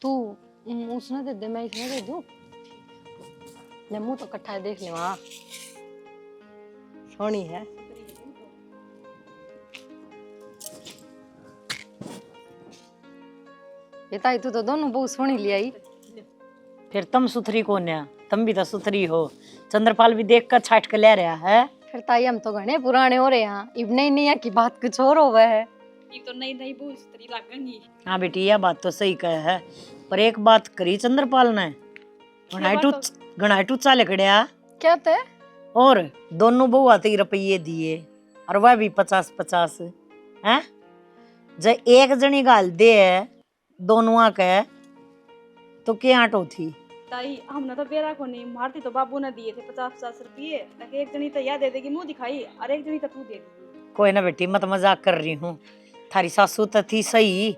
तू उसने दे दे, मैं इसने दे दूं। ले मुंह तो कट्ठा है, देख ले वहां सोनी है। ये ताई तू तो दोनों बहुत सोनी ले आई। फिर तुम सुथरी कौन है? तुम भी तो सुथरी हो। चंद्रपाल भी देख कर छाट के ले रहा है। फिर ताई हम तो घने पुराने हो रहे हैं, इब नई नई की बात कुछ और हो है। ये तो नई नई बहुत सुथरी लगेंगी। हाँ बेटी, यह बात तो सही कहे है, पर एक बात करी चंद्रपाल ने, घनाटू चाले खड़िया। क्या थे? और दोनों बहू आते ही रुपये दिए, और वह भी 50-50 है। जब एक जनी गाल दे दोनों के तो क्या आटो थी। ताई हमने तो बेरा को नहीं मारती, तो बाबू ने दिए थे 50-50 रुपये। ताकि एक जनी तो यह दे देगी मुंह दिखाई, और एक जनी तो तू दे देगी। कोई ना बेटी, मत मजाक कर रही हूँ। थारी सासू तो थी सही,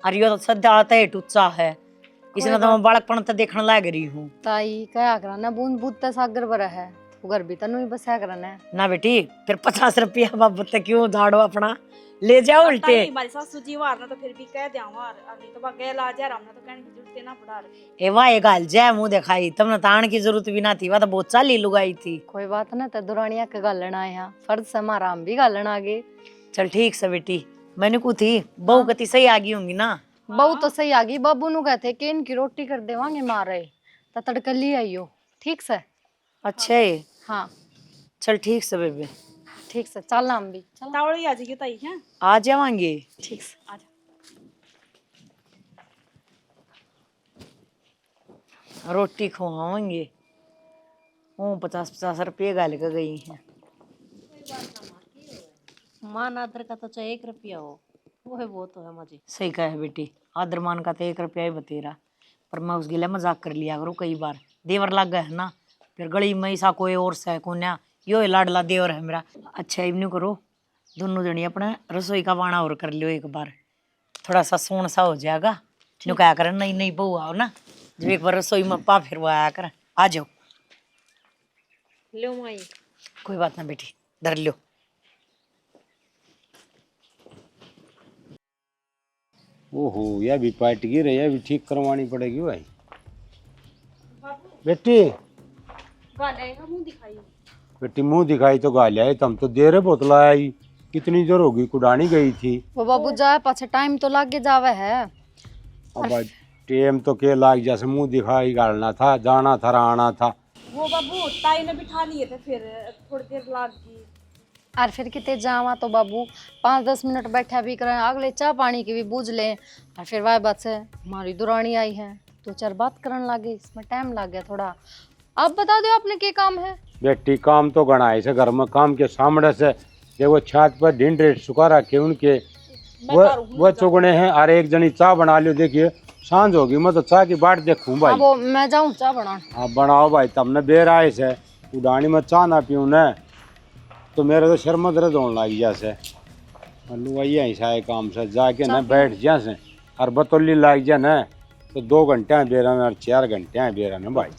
और यो तो सदा आता है टूचा है, इसने तो मैं बालकपन तो देखने लग रही हूँ। ताई क्या कराना, बूंद बूंद तक सागर भरा है, तो घर भी तनु ही बसा कराना है ना बेटी, फिर 50 रुपया बाबू क्यों झाड़ो, अपना ले जाओ उल्टे। हमारी सासू जी वार ना तो फिर भी कह दिया वार, अभी तो बागे ला जा हमने तो कहने की जरूरत ना पड़ा रही। ए वाह, ये गाल जय मुंह दिखाई, तुमने ताण की जरूरत भी ना थी, वह तो बहुत चाली लुगाई थी। कोई बात ना, तो दुरानिया के गालन आया, फर्ज से हमारा हम भी गालन आगे। चल ठीक से बेटी, मैंने को थी बहू कती सही आ गई होंगी ना। बहू तो सही आ गई, बाबू नु कहते कि इनकी रोटी कर देवांगे मारे, तो तड़कली आइयो। ठीक से? अच्छा है, हाँ चल ठीक से बेबे, ठीक से, चल हम भी चल। तावड़ी आ जाएगी ताई हैं। आ जावांगे। ठीक से आजा। रोटी खवाएंगे। वो 50-50 रुपये गाल के गई है। मान आदर का तो चाहे 1 रुपया हो, वो है वो तो है मुझे। सही कहा है बेटी, आदर मान का तो 1 रुपया ही बतेरा, पर मैं उस गिले मजाक कर लिया करूँ कई बार। देवर लग गए है ना, फिर गली में ऐसा कोई और से कोन्या, यो लाडला देवर है मेरा। अच्छा इवनी करो, दोनों जनी अपने रसोई का वाणा और कर लियो एक बार, थोड़ा सा सोन सा हो जाएगा। नु क्या करे, नई नई बहू आओ ना, जब एक बार रसोई में पा फिर वो आया कर। आ जाओ। लो माई। कोई बात ना बेटी, धर लो। ओहो, यह भी पार्ट गिर है, यह भी ठीक करवानी पड़ेगी भाई। बेटी गालेगा मुंह दिखाई। बेटी मुंह दिखाई तो गाल आई, तुम तो देर बोतला आई, कितनी देर होगी, कुडानी गई थी। वो बाबू जाए पाछे टाइम तो लागे जावे है। अब भाई टेम तो के लाग जैसे मुंह दिखाई गालना था, जाना था आना था। वो बाबू ताई ने बिठा लिए थे, फिर थोड़ी देर लग गई। और फिर कितने जावा तो बाबू 5-10 मिनट बैठा भी करें, अगले चाय पानी की भी बूझ लें, और फिर वह बात से हमारी दुरानी आई है, 2-4 बात करने लगे, इसमें टाइम लग गया थोड़ा। आप बता दो आपने क्या काम है? बेटी काम तो गणा है घर में, काम के सामने से देखो छत पर ढिंड रेट सुखा रखे उनके, वो चुगने हैं। और एक जनी चाय बना लियो, देखिए सांझ होगी, मैं तो चाय की बाट देखूं भाई। वो मैं जाऊं चाय बनाने? हाँ बनाओ भाई, तुमने बेर आए से उड़ानी में चाह ना पीऊँ न तो मेरे तो शर्म दर्द होने लग जैसे। वही ऐसा है काम से जाके न बैठ जैसे, और बतौली लग जाए न तो 2 घंटे हैं बेरा में, और 4 घंटे हैं बेरा में भाई।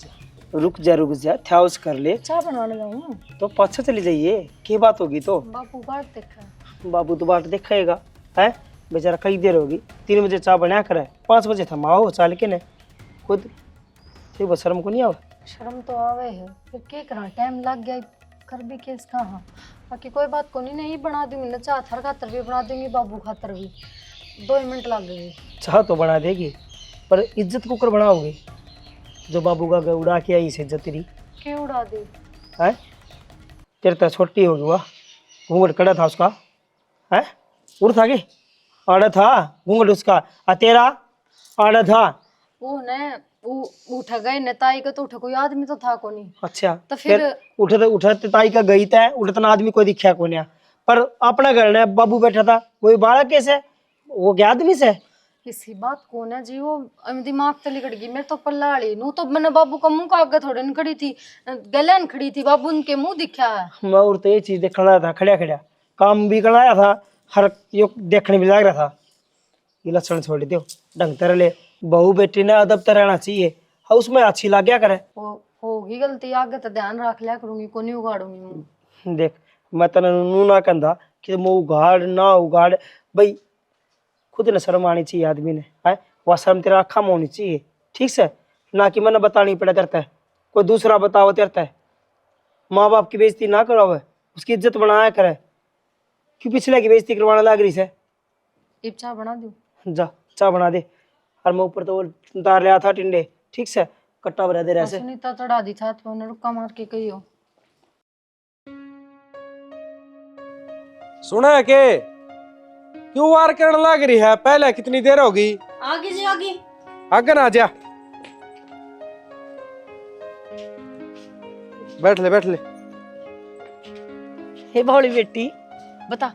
रुक जा थ्याउस कर ले, चाय बनाने जाऊं तो पाछे चली जाइए, की बात होगी तो। बापू बाट देखा। बाबू तो बाट देखेगा है, बेचारा कई देर होगी, 3 बजे चाय बना करे, 5 बजे थमाओ चाल के ने खुद से, वो शर्म को नहीं आवे। शर्म तो आवे है, फिर क्या करा, टाइम लग गया, कर भी केस कहाँ। बाकी कोई बात को नहीं बना दूंगी ना चाय, थर खातर भी बना दूंगी, बाबू खातर भी। 2 मिनट लग गए। चाह तो बना देगी, पर इज्जत को कर बनाओगे, जो बाबू का उड़ा के आई से इज्जत तेरी क्यों उड़ा दी? है। तेरे तो छोटी होगी, वाह घूंघट कड़ा था उसका है, उड़ था के आड़ा था घूंघट उसका, और तेरा आड़ा था। वो न उठ गए न ताई का, तो उठ कोई आदमी तो था को नहीं। अच्छा तो फिर उठते ताई का गई था, उठतना आदमी कोई दिखा को नहीं, पर अपना घर है, बाबू बैठा था, वही बालक कैसे वो क्या आदमी से किसी बात को ना जी, वो दिमाग तली कट गई मेरे तो पल्लाड़ी नू, तो मैंने बाबू का मुंह का आगे थोड़े न खड़ी थी, गलन खड़ी थी, बाबू उनके मुंह दिखा है। मैं और तो ये चीज देखना था, खड़ा खड़ा काम भी कराया था, हर यो देखने भी लग रहा था। ये लक्षण छोड़ दो, ढंग तरह ले, बहू बेटी ने अदब तो रहना चाहिए, हाँ उसमें अच्छी लग गया करे। वो होगी गलती, आगे तो ध्यान रख लिया करूंगी, को नहीं उगाड़ूंगी मुंह। देख मैं तेना नू ना कहता कि मैं उगाड़ ना उगाड़, भाई खुद ने शर्म आनी चाहिए आदमी ने है, वह शर्म तेरा आँखा में होनी चाहिए, ठीक से, ना कि मैंने बतानी पड़ा करता है, कोई दूसरा बताओ तेरता है। माँ बाप की बेइज्जती ना करावे, उसकी इज्जत बनाया करे, क्यों पिछले की बेइज्जती करवाना लाग रही से। इब चाय बना दूं? जा चाय बना दे। और मैं ऊपर तो वो उतार लिया था टिंडे, ठीक से, कट्टा भरा दे रहा से। सुनीता चढ़ा दी छत पे, उन्हें रुक्का मार के कहियो। सुना है के क्यों वार करने लग रही है? पहले कितनी देर होगी? आगे जी आगे। आगे ना जा, बैठ ले बैठ ले। हे भोली बेटी बता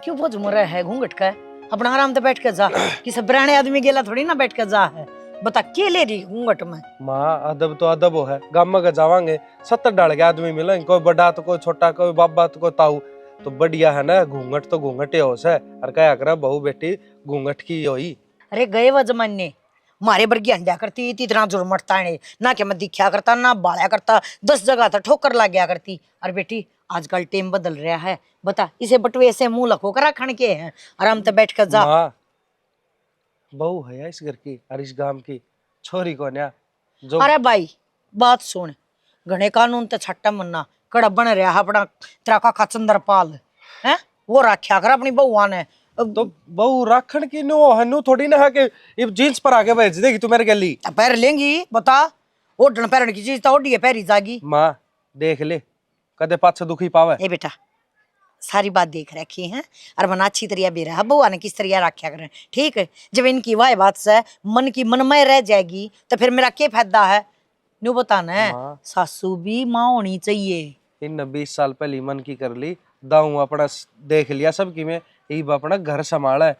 क्यों बोझ मरा है घूंघट का? अपना आराम से बैठ के जा, किसी पुराने आदमी गेला थोड़ी ना बैठ के जा है। बता के ले रही घूंघट में? माँ अदब तो अदब हो है, गाँव में जावांगे 70 डाल के आदमी मिलेंगे, कोई बड़ा तो कोई छोटा, कोई बाबा तो कोई ताऊ, तो बढ़िया है ना। घूंघट तो घूंघट हो से, और क्या करे बहू बेटी घूंघट की होई। अरे गए वह जमाने मारे बरगी हंडिया करती इतना जोर मटता है ना, कि मैं दिखा करता ना बाड़ा करता, 10 जगह था ठोकर लग गया करती। अरे बेटी आजकल टेम बदल रहा है, बता इसे बटवे से मुंह लखो कर रखण के हैं, आराम से बैठ कर जा। माँ बहू है इस घर की और इस गांव की, छोरी को न्या जो। अरे भाई बात सुन, घने कानून तो छट्टा मन्ना कड़ा बन रहा अपना तेरा काका चंद्रपाल है, वो रखा कर अपनी बहुआ ने। तो बहू राखण की नो हनु थोड़ी ना है कि जींस पर आके भेज देगी तू मेरे गली। पैर लेंगी बता, ओढ़न पैरन की चीज तो ओढ़ी है पैरी जागी। माँ देख ले कदे पाछे दुखी पावे। ए बेटा सारी बात देख रखी है, और मना अच्छी तरिया भी रहा बुआ ने किस तरिया रखा करें, ठीक है। जब इनकी वाह बात से मन की मनमय रह जाएगी तो फिर मेरा क्या फायदा है? न्यू बताना है सासू भी माँ होनी चाहिए। इन 20 साल पहले मन की कर ली, दाऊ अपना देख लिया सबकी में, ईब अपना घर संभाला है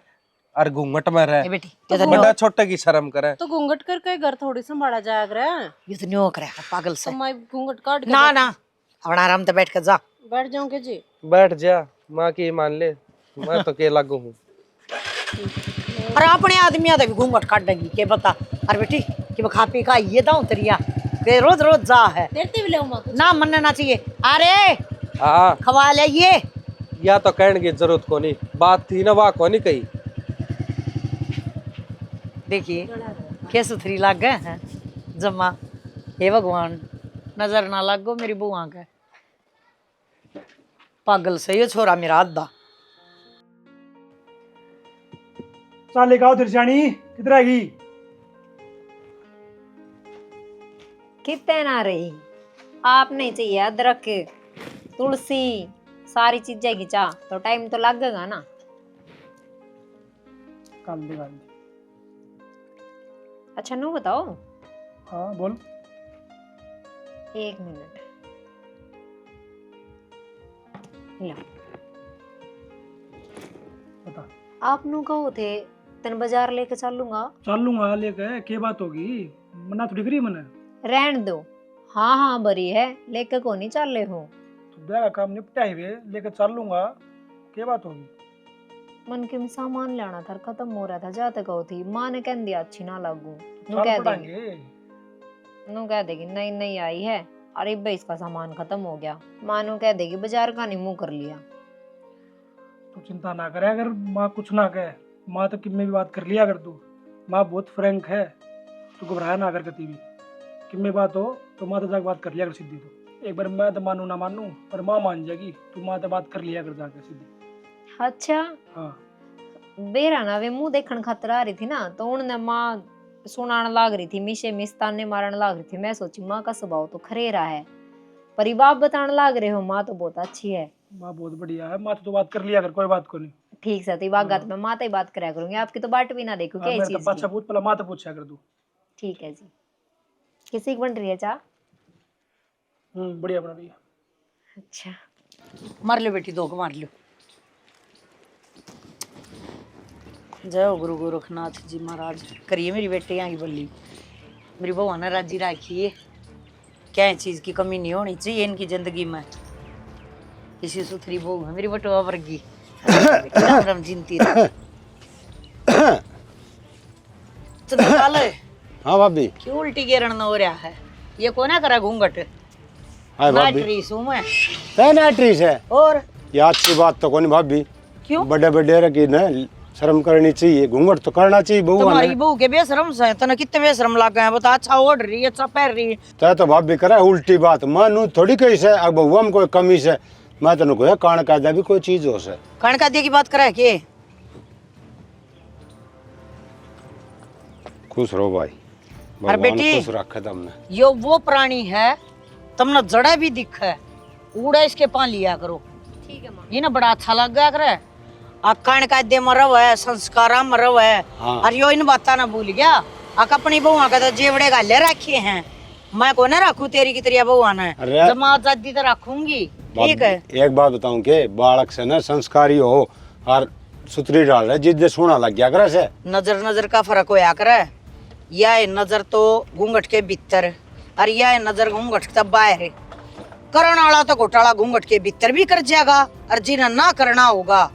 और घूंघट में रहे। बेटी तो बड़ा छोटे की शर्म करे। तो घूंघट करके घर थोड़ी संभाला जाएगा। ये तो न्यू करे पागल से। तो मैं घूंघट काट के ना ना अपना आराम से बैठ कर जा। बैठ जाऊंगे जी। बैठ जा, माँ की मान ले, मैं तो के लागू हूँ। अरे अपने आदमी आदमी घूंघट काट देगी के बता। अरे बेटी कि खा पी का ये दाऊ तरिया के रोज रोज जा है, देरती भी ले ना मनना ना चाहिए। अरे हाँ खवा ले ये, या तो कहने की जरूरत को नहीं, बात थी ना वाह को नहीं कही। देखिए क्या सुथरी लाग गए हैं जमा। हे भगवान नजर ना लागो मेरी बुआ का, पागल से ये छोरा मेरा आधा। चाल लेकर आओ तिरछानी, किधर आएगी? कितने ना रही आप नहीं चाहिए अदरक तुलसी सारी चीजें खिंचा तो टाइम तो लगेगा ना। काल दे। अच्छा नो बताओ। हाँ बोल। 1 मिनट लो। बता। आप नु कहो थे तन बाजार लेके चलूंगा। चल लूंगा लेके, क्या बात होगी? मना थोड़ी करी मैंने। रहन दो। हाँ हाँ बरी है, लेके को नहीं चल रहे हो। तो ब्याह का काम निपटा ही वे, लेके चल लूंगा, क्या बात होगी? मन के में सामान लाना था, खत्म हो रहा था, जाते कहो थी माँ ने कह दिया अच्छी ना लागू। नु चल कह पड़ांगे। देगी नु कह देगी नहीं नहीं आई है, अरे भाई इसका सामान खत्म हो गया। माँ नु कह देगी बाजार का नहीं मुंह कर लिया। तू चिंता ना करे, अगर माँ कुछ ना कहे, माँ तो किम में भी बात कर लिया कर तू। माँ बहुत फ्रैंक है, तू घबराया ना कर कभी भी। किम में बात हो तो माँ तो जाकर बात कर लिया कर सीधी। तो एक बार मैं तो मानू ना मानू पर माँ मान जाएगी, तू माँ तो बात कर लिया कर जाकर सीधी। अच्छा हाँ बेरा ना वे मुंह देखन खातर आ रही थी ना, तो उन्होंने माँ सुनाने लाग रही थी, मिशे मिस्ताने मारने लाग रही थी। मैं सोची माँ का स्वभाव तो खरेरा है, पर ये बाप बताने लाग रहे हो माँ तो बहुत अच्छी है। माँ बहुत बढ़िया है, माँ तो बात कर लिया कर, कोई बात को नहीं। ठीक से बात मैं माँ ही बात कराया करूंगी, आपकी तो बाट भी ना देखू क्या मेरे चीज तो पाछा पूछ, पहले माँ तो पूछा कर तू। ठीक है जी। किसी की बन रही है चाह? बढ़िया बना रही है। अच्छा मार लो बेटी, 2 को मार लो। जय हो गुरु गोरखनाथ जी महाराज, करिए मेरी बेटी यहाँ की बल्ली, मेरी बहू ने राजी रखी है। क्या चीज की कमी नहीं होनी चाहिए इनकी जिंदगी में। किसी सुथरी बहू है मेरी बटुआ वर्गी। राम राम जिनती रहे। चंद्रपाल हाँ भाभी। क्यों उल्टी गिरन न हो रहा है? ये कौन है करा घूंघट? हाय भाभी। नाट्रीस हूँ मैं। है नाट्रीस है? और ये अच्छी बात तो कौन भाभी? क्यों? बड़े बड़े रखी न शर्म करनी चाहिए, घूंघट तो करना चाहिए बहू तुम्हारी ने। बहू के बेशरम से तने कितने बेशरम लग गए हैं बता। अच्छा ओढ़ रही है, अच्छा पहन रही है। तय तो भाभी करे उल्टी बात, मैं थोड़ी कही से अब बहुआ में कोई कमी से, मैं तेन को कान कायदा भी कोई चीज हो से। कण का दे की बात करे के खुश रहो भाई, अरे भगवान बेटी, खुश रखे तुमने। यो वो प्राणी है तुमने जड़ा भी दिख है, उड़ा इसके पान लिया करो। ठीक है माँ। ये ना बड़ा अच्छा लग गया करे। कण का दे मरव है, संस्कारा मरव है। हाँ। और यो इन बाता ना भूल गया। अपनी बहुआ का तो जेवड़े गाले रखे हैं, मैं को ना रखू तेरी की तेरी बहुआ ने। अरे। जब मैं आजादी तो रखूंगी। ठीक है। एक बात बताऊं के बालक से ना संस्कारी हो और सुतरी डाल रहे जिद्दे सोना लग गया करे से। नजर नजर का फर्क होया करे। यह नजर तो घूंघट के भीतर और यह नजर घूंघट के बाहर। करने वाला तो घोटाला घूंघट के भीतर भी कर जाएगा और जिन्हें ना करना होगा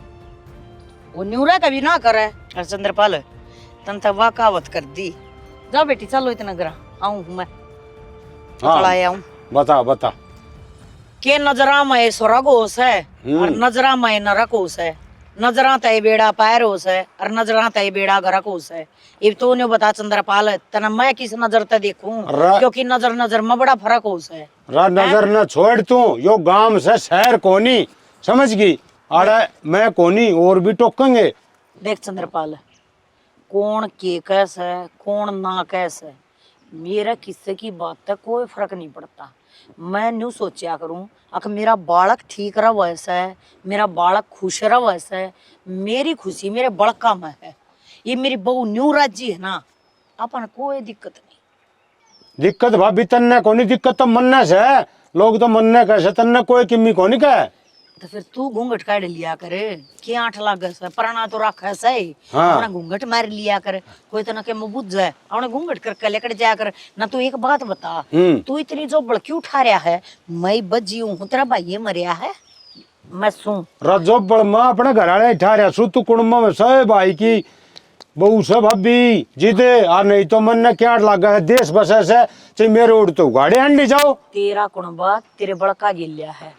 वो न्यूरा कभी ना करे। और चंद्रपाल तन तक वाह कहावत कर दी। जाओ बेटी चलो इतना गरा आऊं मैं पकड़ाया हूँ। बता बता। के नजरा में स्वर्ग होश है और नजरा में नरक होश है। नजरा तय बेड़ा पैर होश है और नजरा तय बेड़ा गरक होश है। ये तो ने बता चंद्रपाल तना मैं किस नजर ते देखूं, क्योंकि नजर नजर में बड़ा फर्क होश है। नजर न छोड़ तू, यो गांव से शहर कोनी समझ गई। अरे मैं कोनी और भी टोकेंगे। देख चंद्रपाल, कौन के कैसे कौन ना कैसे मेरा किस्से की बात तक कोई फर्क नहीं पड़ता। मैं न्यू सोचा करूं अगर मेरा बालक ठीक रहा वैसा है, मेरा बालक खुश रहा वैसा है, मेरी खुशी मेरे बड़का में है। ये मेरी बहू न्यू राज्य है ना, अपन कोई दिक्कत नहीं। दिक्कत भाभी तन्ने कोनी, दिक्कत तो मन्ने से है। लोग तो मन्ने कैसे तन्ने कोई किम्मी कोनी कहे। तो फिर तू घूंघट काट लिया करे के आठ लाग से पराना तो रखा है सही। हाँ। अपना घूंघट मार लिया कर, कोई तो ना के मुंह बुझ जाए अपने घूंघट करके लेकर जाया कर ना। तू एक बात बता, तू इतनी जो बड़की उठा रहा है, मैं बजी हूँ तेरा भाई मरिया है मैं सुन रजो बड़ मां अपने घर वाले ठा रहा सु तू कुड़मा में सहे भाई की बहू से भाभी जीते आ नहीं तो मन ने क्या लगा है देश बसे से चाहे मेरे उड़ तो गाड़ी अंडी जाओ। तेरा कुणबा तेरे बड़का गिलिया है,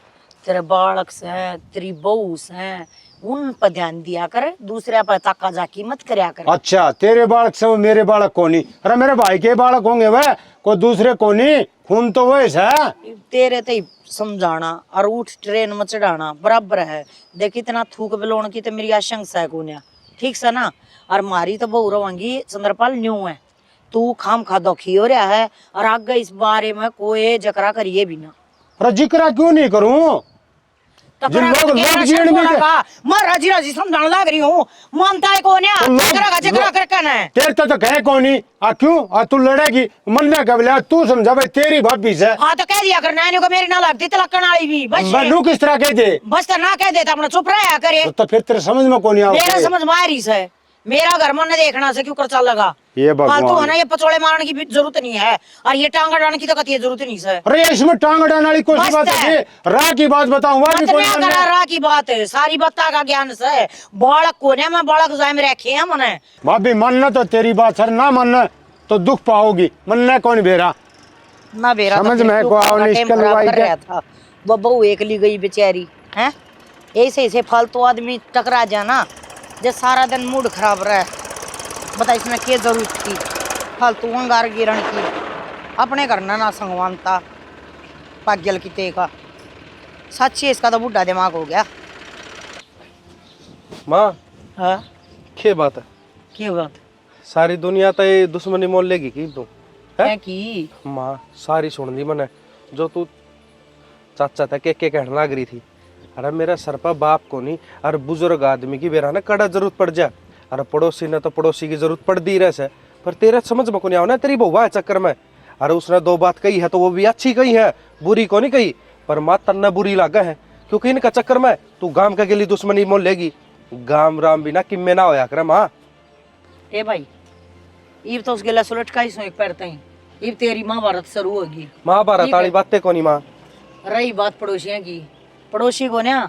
तेरे बालक से तेरी बहू से उन पर ध्यान दिया कर, दूसरे पर ताका जाकी मत करया कर। अच्छा तेरे बालक से वो मेरे बालक कोनी, अरे मेरे भाई के बालक होंगे वह कोई दूसरे कोनी, खून तो वैसे है। तेरे ते समझाना और उठ ट्रेन में चढ़ाना बराबर है। देख इतना थूक बिलोण की तो मेरी आशंका है कोन्या, ठीक से ना। और मारी तो बहु रवांगी चंद्रपाल न्यू है, तू खाम खा दुखी हो रहा है और आगे इस बारे में कोई जकरा करिए भी ना। अरे जिक्र क्यों नहीं करूं, तो जिन लोग जीण में मैं राजी राजी समझाने लग रही हूँ, मानता है कोन्या जकरा करके ना। तेरे तो कहे कोनी आ क्यों आ तू लड़ेगी मन ने कबले तू समझा भाई तेरी भाभी से। हाँ तो कह दिया कर नैनी को मेरी ना लगती तिलकन वाली भी बस। मैं किस तरह कह दे, बस तो ना कह देता अपना चुप रहा करे। तो फिर तेरे समझ में कोनी आ मेरा समझ में आ रही से, मेरा घर मन ने देखना से क्यों कर चल लगा। ये फालतू है भगवान। ना, ये पचोड़े मारने की भी जरूरत नहीं है और ये टांगा डालने की तो कती जरूरत नहीं है। अरे इसमें टांग अड़ाने वाली कोई सी बात मस्त है। है, राह की बात बताऊं वह भी कोई करा नहीं। रहा की बात है, सारी बत्ता का ज्ञान से बालक कोने में बालक जाए में रखे हैं मने। भाभी मनना तो तेरी बात सर, ना मनना तो दुख पाओगी, मनना कौन बेरा ना बेरा समझ में को आओ नहीं इसका लवाई के था। वो बहू एकली गई बेचारी हैं, ऐसे ऐसे फालतू आदमी टकरा जाना जो सारा दिन मूड खराब रहा है। बता इसमें क्या जरूरत थी फालतू अंगार गिरण की, अपने करना ना संगवानता पागल की ते का। सच्ची इसका तो बुढ़ा दिमाग हो गया। माँ हाँ क्या बात है, क्या बात सारी दुनिया तो ये दुश्मनी मोल लेगी की तू क्या की? माँ सारी सुन दी मैंने जो तू चाचा था के कहने लग रही थी। अरे मेरा सर पर बाप को नहीं, अरे बुजुर्ग आदमी की बेरा ना कड़ा जरूरत पड़ जा। अरे पड़ोसी ने तो पड़ोसी की जरूरत पड़ दी रहे पर तेरा समझ में को नहीं आओ ना तेरी बहुआ है चक्कर में। अरे उसने दो बात कही है तो वो भी अच्छी कही है, बुरी को नहीं कही। पर माँ तन्ना बुरी लागा है क्योंकि इनका चक्कर में तू गांव के लिए दुश्मनी मोल लेगी। गांव राम बिना किम्मे ना होया करे माँ। ए भाई इब तो उसके लिए सुलट का ही सो एक पैर तई, इब तेरी महाभारत शुरू होगी। महाभारत वाली बातें को नहीं माँ। रही बात पड़ोसियों की, पड़ोसी को ना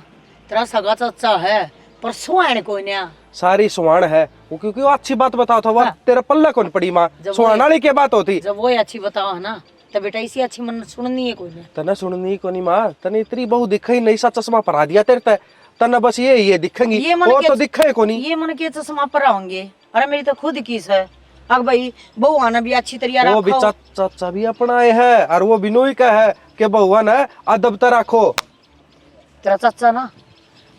तेरा सगा चाचा है पर सुहान को ना सारी सुहान है वो, क्योंकि वो अच्छी बात बताओ था। वह तेरा पल्ला कौन पड़ी माँ, जब सुहान वाली क्या बात होती। जब वो अच्छी बताओ है ना तो बेटा इसी अच्छी मन सुननी है कोई ना। तना सुननी को नहीं माँ, तने इतनी बहु दिखाई नहीं सा चश्मा परा दिया तेरे ते। तना बस ये दिखेंगी, ये मन वो के- तो दिखे को नहीं। ये मन के चश्मा पर होंगे। अरे मेरी तो खुद किस है। अब भाई बहू आना भी अच्छी तरह वो भी रखो। चाचा भी अपना है, और वो बिनोई का है कि बहुआ ना अदब तो रखो। तेरा चाचा ना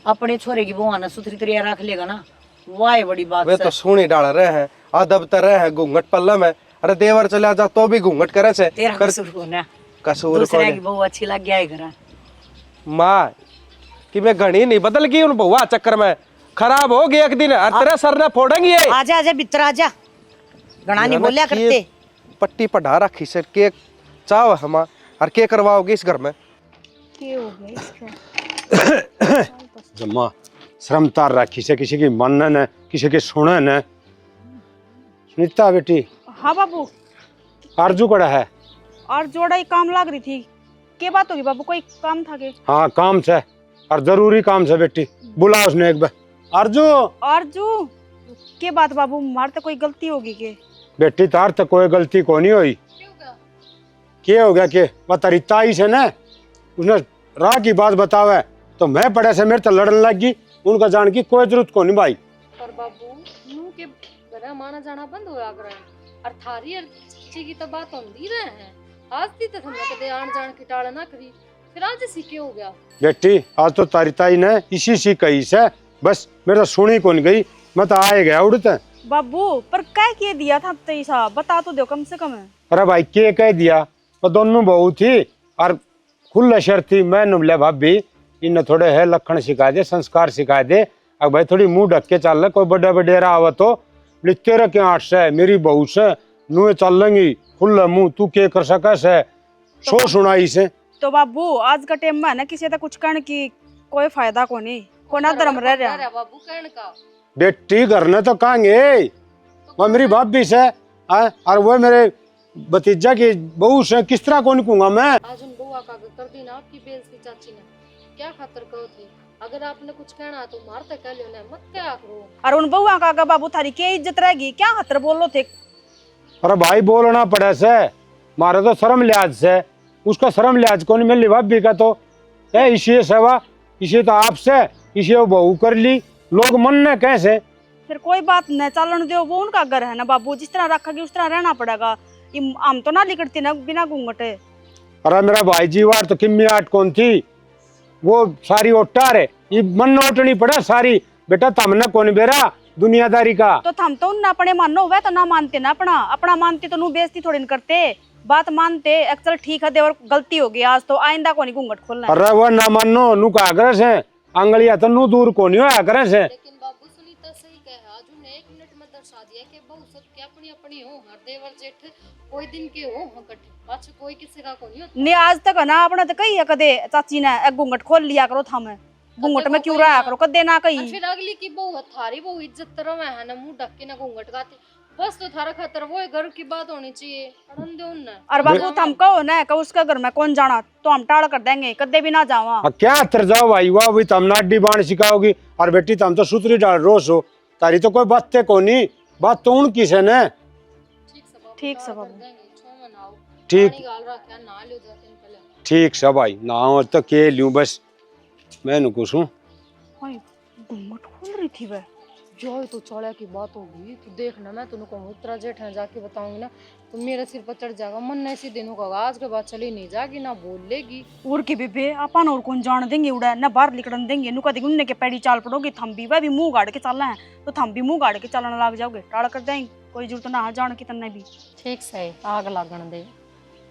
अपने छोरे की बहू आना सुथरी तरह रख लेगा ना, वाह बड़ी बात वे है। तो सुनी डाल रहे हैं, अदब तो रहे हैं, घूंघट पल्ला में। अरे देवर चला जा तो भी घूंघट करे से। तेरा फिर कसूर कौन है? कसूर दूसरे कौन की बहू अच्छी लग गया है घर। माँ कि मैं घनी नहीं बदल गई उन बहुआ चक्कर में, खराब हो गई एक दिन और तेरा सर ने फोड़ेंगे ये। आजा आजा भीतर आजा, घना नहीं बोलिया करते। पट्टी पढ़ा रखी सर के चाव हम और के करवाओगे इस घर में? जम्मा शर्म तार रखी से, किसी की मनन है, किसी की सुनन है। सुनीता बेटी, हाँ बाबू। आरजू कड़ा है? और जोड़ा ही काम लाग रही थी। क्या बात होगी बाबू, कोई काम था के? हाँ काम से, और जरूरी काम से बेटी, बुला उसने एक बार। आरजू अर्जू के बात बाबू, मार तो कोई गलती होगी के? बेटी तार तो कोई गलती को नहीं हुई। क्या हो गया के बता ताई से ना, उसने राह की बात बतावे तो मैं पड़े से मेरे तो लड़न लग गई। उनका जान की कोई जरूरत को नहीं भाई। पर बाबू नू के घर माना जाना बंद होया करे और थारी और चीची की तो बात होंदी रहे हैं। आज दी तो हमने कदे आन जान की टाल ना करी, फिर आज सीखे हो गया। बेटी आज तो तारी ताई ने इसी सी कही से, बस मेरे तो सुनी कौन गई, मैं तो आए गया उड़ते। बाबू पर क्या किए दिया था तैसा, बता तो दो कम से कम। अरे भाई के कह दिया, वो दोनों बहू थी और खुला शर थी। मैं नुमले भाभी इन थोड़े है लक्षण सिखा दे, संस्कार सिखा दे। अब भाई थोड़ी मुंह ढक के चल, कोई बड़ा बडेरा आवा तो तेरा क्या आठ से मेरी बहू से नुए चल लेंगी खुला मुंह, तू के कर सका से सो सुनाई से। तो बाबू आज का टाइम में ना किसी कुछ कहने की कोई फायदा को नहीं, को ना धर्म रह रहा। बाबू कहने का बेटी घर ने तो कहेंगे वो मेरी भाभी से और वो मेरे भतीजा की बहू से, किस तरह कौन कहूंगा मैं। आज उन बुआ का कर दी ना आपकी बेइज्जती चाची ने, क्या खातर कहो थे? अगर आपने कुछ कहना तो मारते कह लियो ना, मत क्या करो। और उन बहुआ का बाबू थारी क्या इज्जत रहेगी, क्या हतर बोलो थे? अरे भाई बोलना पड़े से, मारे तो शर्म लिहाज से, उसका शर्म लिहाज कौन मेरी भाभी का तो है। इसी सेवा इसी तो आपसे इसी वो बहू कर ली, लोग मन ने कैसे। फिर कोई बात न चलन दो, वो उनका घर है ना बाबू, जिस तरह रखोगे उस तरह रहना पड़ेगा। हम तो ना लिकड़ती ना बिना घूंघटे। अरे मेरा भाई जीवार तो किम्मी आट कौन थी, वो सारी ओटार है, ये मन ओटनी पड़ा सारी। बेटा तमने कौन बेरा दुनियादारी का। तो थम तो उन अपने मानो हुआ तो ना मानते ना, अपना अपना मानते तो नू बेइज्जती थोड़ी न करते, बात मानते। चल ठीक है देवर गलती हो गई आज, तो आइंदा को नहीं घूंघट खोलना। अरे वो ना मानो नू का आग्रह से अंगलिया तो नू दूर को नहीं होया करे से। लेकिन बाबू सुनीता सही कहा, आज उन्हें 1 मिनट में दर्शा दिया कि बहु सबके अपनी अपनी हो, हर देवर जेठ कोई दिन के हो इकट्ठे, पाछे कोई किसी का को नहीं होता। ने आज तक ना अपने तो कही है कदे चाची ने एक घूंघट खोल लिया करो थम, घूंघट में क्यों रहा करो, कदे ना और कही। फिर अगली की बहु थारी बहु इज्जत तरह है ना, मुंह ढक के ना घूंघट गाती, बस तो थारा खातर वो घर की बात होनी चाहिए। पढ़न दे उन्हें। और बाबू थम कहो ना कि उसके घर में कौन जाना, तो हम टाल कर देंगे, कदे भी ना जावा। क्या तर जाओ भाई, वाह भाई तम नाडी बाण सिखाओगी। और बेटी तम तो सूत्री डाल रोस हो, तारी तो कोई बात थे को नहीं, बात तो उनकी से न। ठीक से बाबू, ठीक गाल रखा ना लियो जाके पहले। ठीक से भाई ना हो तो के लूं, बस मैं नु कुछ हूं। घूंघट खोल रही थी वह। जो तो चौड़ा की बात होगी तो देखना, मैं तुमको कहूँ उत्तरा जेठ है जाके बताऊंगी ना, तो मेरे सिर पर चढ़ जाएगा। मन ऐसी दिनों का आज के बाद चली नहीं जाएगी ना बोल लेगी। और के बेबे अपन और कौन जान देंगे उड़ा ना, बाहर निकलन देंगे नु कदी उनने के पैड़ी चाल पड़ोगी। थम भी वह भी मुंह गाड़ के चलना है, तो थम भी मुंह गाड़ के चलने लग जाओगे, टाल कर देंगे। कोई जरूरत ना जान की तन्ने भी। ठीक से आग लागण दे,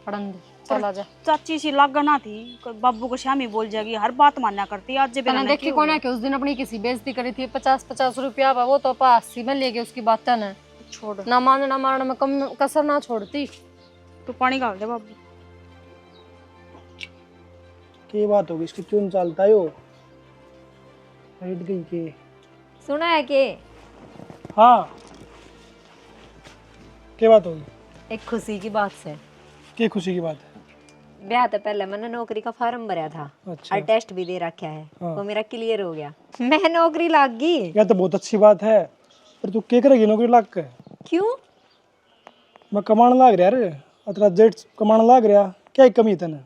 पड़न दे, चला जा। चाची सी लागना थी, बाबू को श्यामी बोल जाएगी, हर बात मानना करती है। आज जे मैंने देखी कौन है कि उस दिन अपनी किसी बेइज्जती करी थी, 50-50 रुपया वो तो 80 में ले गए उसकी बात है ना। छोड़ ना मानना ना मारना में कम कसर ना छोड़ती। तो पानी डाल दे बाबू। क्या बात होगी, इसकी क्यों चलता है? गई के सुना है कि हाँ क्या बात होगी? एक खुशी की बात से। क्या खुशी की बात है? ब्याह तो पहले मैंने नौकरी का फॉर्म भरा था, अच्छा। और टेस्ट भी दे रखा है, हाँ। वो मेरा क्लियर हो गया, मैं नौकरी लग गई। यह तो बहुत अच्छी बात है, पर तू क्या करेगी नौकरी लग के? क्यों? मैं कमाने लाग रहा रे, अतरा जेठ कमाने लाग रहा, क्या कमी तेने?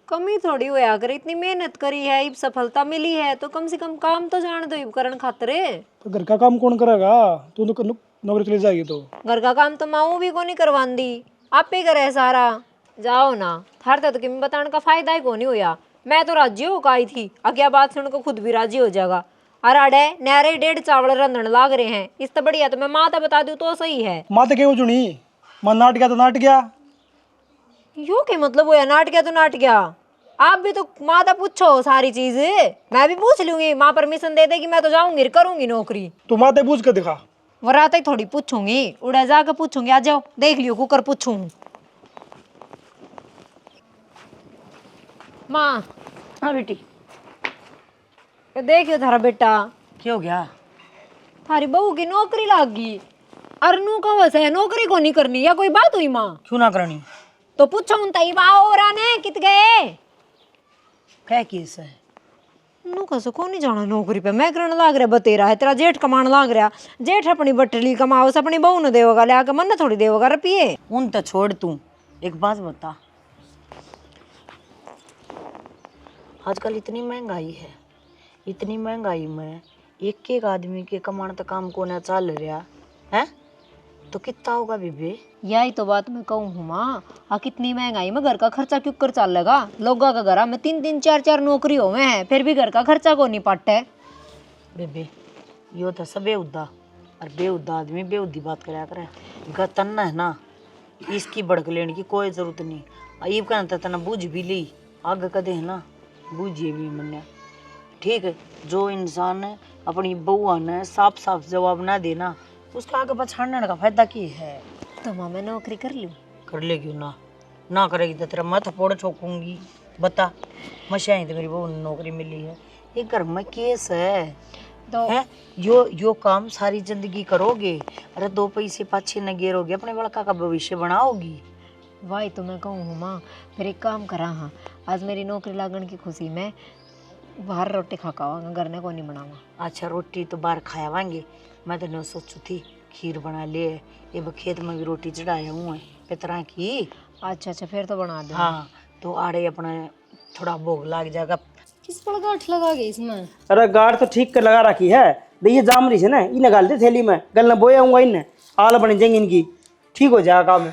कमी थोड़ी होया करे, इतनी मेहनत करी है, इब सफलता मिली है तो कम से कम काम तो जान दो इब करन खातरे। तो घर का काम कौन करेगा? तू तो नौकरी चली जाएगी तो। घर का काम तो माऊ भी को नहीं करवांदी, आप ही करे सारा। जाओ ना, थार तो किम बताने का फायदा ही को नहीं होया। मैं तो राजी हो आई थी, आज्ञा बात सुन को खुद भी राजी हो जाएगा। अरे नहरे 1.5 चावल रंधन लाग रहे हैं, इस तो बढ़िया तो मैं माता बता दूं तो सही है। माते क्यों चुनी? मैं नाट गया तो नाट गया। यो के मतलब होया नाट गया तो नाट गया? आप भी तो माता पूछो सारी चीज, मैं भी पूछ लूंगी। माँ परमिशन दे देगी मैं तो जाऊंगी करूंगी नौकरी। तू माते पूछ के दिखा। वरात ही थोड़ी पूछूंगी, उड़ा जाकर पूछूंगी। आ जाओ देख लियो कुकर पूछूं। माँ। हाँ बेटी। ये देखियो थारा बेटा, क्या हो गया? थारी बहू की नौकरी लाग गई। अरनू कहो से नौकरी को नहीं करनी या कोई बात हुई माँ? क्यों ना करनी? तो पूछो उन तई बाओ राने कित गए? क्या केस है? नु कसो को नहीं जाना नौकरी पे, मैं करने लाग रहा बतेरा है। तेरा जेठ कमाने लाग रहा, जेठ अपनी बटली कमाओ से अपनी बहू ने देवगा, ले आके मन ने थोड़ी देवगा रुपये। उन तो छोड़, तू एक बात बता, आजकल इतनी महंगाई है, इतनी महंगाई में एक एक आदमी के कमाने तक काम को ना चल रहा है तो कितना होगा बीबी? यही तो बात मैं कहूँ हूँ माँ, आ कितनी महंगाई में घर का खर्चा क्यों कर चल लगा? लोगों का घर में 3-3 4-4 नौकरी हो में है, फिर भी घर का खर्चा को नहीं पाटे। बेबे यो तो सब बेहुदा, और बेहुदा आदमी बेहुदी बात कराया करे। गतन है ना, इसकी भड़क लेने की कोई जरूरत नहीं। अईब कहना तना बूझ भी ली, आग कदे है ना बूझिए भी मन्या। ठीक है, जो इंसान अपनी बउआ ने साफ साफ जवाब ना देना उसका आगे पछाड़ने का फायदा की है? तो माँ मैं नौकरी कर लूँ? कर ले क्यों ना, ना करेगी तो तेरा मत फोड़ छोकूंगी। बता, मशाई तो मेरी बहू ने नौकरी मिली है, ये घर में केस है तो है यो काम सारी जिंदगी करोगे, अरे 2 पैसे पाछे न गिरोगे, अपने लड़का का भविष्य बनाओगी। वही तो मैं कहूँ हूँ माँ, फिर एक काम करा। हाँ, आज मेरी नौकरी लागण की खुशी में बाहर रोटी खा खावांगा, घर ने को नहीं बनावा। अच्छा, रोटी तो बाहर खावाएंगे, मैं तो नहीं सोचू थी खीर बना ले, ये खेत में भी रोटी चढ़ाया हूँ पितरा की। अच्छा फिर तो बना दो। हाँ, तो आड़े अपना थोड़ा भोग लग जाएगा। किस पर गांठ लगा गई इसमें? अरे गाड़ तो ठीक कर लगा रखी है, देखिए जाम रही है ना, इन्हें गाल दे थैली में, गल न बोया हूँ इन्हें, आल बन जाएंगे इनकी, ठीक हो जाएगा काम।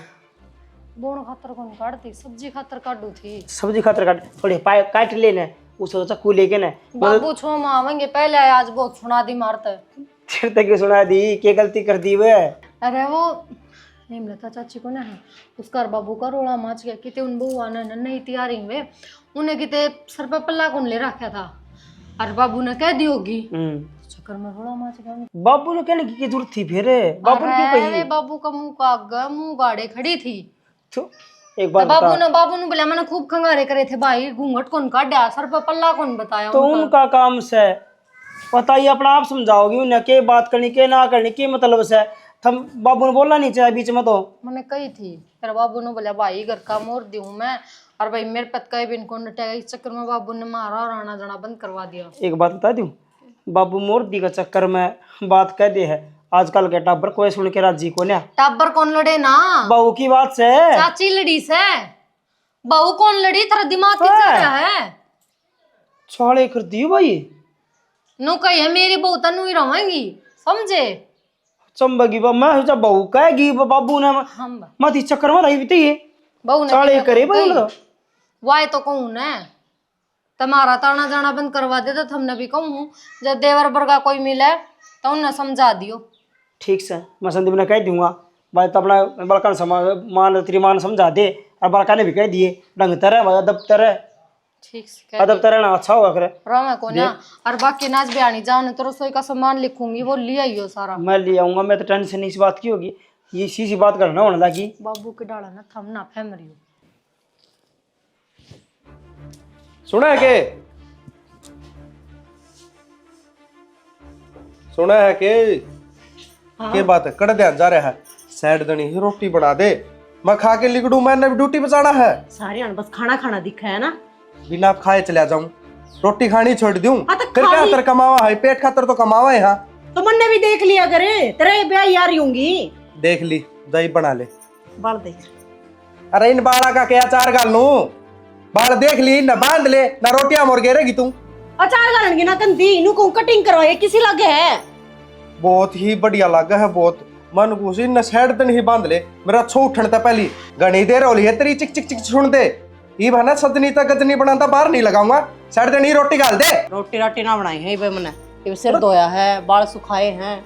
बोण खातर कौन काटती, सब्जी खातर काटू थी। सब्जी खातर काट, थोड़े पाए काट लेने, उसे चक्कू लेके ना। बाबू छो मावेंगे पहले, आज बहुत सुना दी मारते। फिर तक सुना दी, क्या गलती कर दी वे? अरे वो हेमलता चाची को ना है, उसका बाबू का रोड़ा माच गया किते उन बुआ ने नहीं तैयारी में, उन्हें किते सर पे पल्ला कौन ले रखा था, और बाबू ने कह दी होगी, चक्कर में रोड़ा माच गया। बाबू ने कहने की जरूरत थी फिर? बाबू ने क्यों कही? बाबू का मुंह का आगे मुंह गाड़े खड़ी थी। तो एक बात बाबू बता, ने बोला मैंने खूब खंगारे करे थे भाई, घूंघट कौन काटा, सर पे पल्ला कौन बताया? तो उनका काम से बताइए, अपना आप समझाओगी उन्हें के बात करनी के ना करनी के मतलब से? थम बाबू ने बोलना नहीं चाहिए बीच में? तो मैंने कही थी, फिर बाबू ने बोला भाई घर का मोर दी हूँ मैं, और भाई मेरे पत कहीं भी इनको नटेगा, इस चक्कर में बाबू ने मारा और आना जाना बंद करवा दिया। एक बात बता दूं, बाबू मूर्ति का चक्कर में बात कह दे है, आजकल के टाबर कोई सुन के राजी को ना। टाबर कौन लड़े ना, बहू की बात से चाची लड़ी से, बहू कौन लड़ी? तेरा दिमाग कितना है? छोड़े कर दी भाई, नु कही है मेरी बहू तनु ही रहेंगी, समझे? चंबगी मैं सोचा बहू कहेगी बाबू ने हम मत इस चक्कर में रही बीती बहू ने चाले करे भाई। तो वाय तो कहूँ न, तुम्हारा तो आना जाना बंद करवा दे, तो हमने भी कहूँ जब देवर वर्गा कोई मिले तो उन्हें समझा दियो। ठीक से मैं संदीप ने कह दूंगा भाई, तो अपना बड़का मान त्रिमान समझा दे, और बड़का ने भी कह दिए ढंग तरह भाई अदब तरह, ठीक से अदब तरह ना अच्छा होगा करे रमा को ना। और बाकी नाच बियानी जाने तो रसोई का सामान लिखूंगी, वो ले आइयो सारा। मैं ले आऊंगा, मैं तो टेंशन इस बात की होगी, ये सी बात करना होने लगी। बाबू के डाला ना थम ना फैम रही हो। सुना है के बात है? कड़ ध्यान जा रहा है, सैड दनी ही रोटी बना दे, मैं खा के लिगड़ू, मैंने भी ड्यूटी पे जाना है। सारे बस खाना खाना दिखा है ना, बिना आप खाए चला जाऊं, रोटी खानी छोड़ दूं? हाँ तो फिर क्या खातर कमावा है, पेट खातर तो कमावा है। हाँ तो मन ने भी देख लिया करे, तेरे ब्याह यार होंगी, देख ली, दही बना ले। बाल देख। अरे इन बाड़ा का क्या चार गाल लूं? बाल देख ली ना, बांध ले ना, रोटियां मोर घेरेगी तू। अचार गालन की ना कंदी इनु को कटिंग करवाए किसी लगे है। बहुत ही बढ़िया लगा है, बहुत मन खुशी न साइड तन ही बांध ले, मेरा छो उठन तक पहली घनी देर होली है तेरी चिक चिक चिक सुन दे। ये बना सदनी तक गदनी बनाता बाहर नहीं लगाऊंगा, साइड तन ही रोटी गाल दे। रोटी राटी ना बनाई है बे मने, ये सिर धोया है, बाल सुखाए हैं।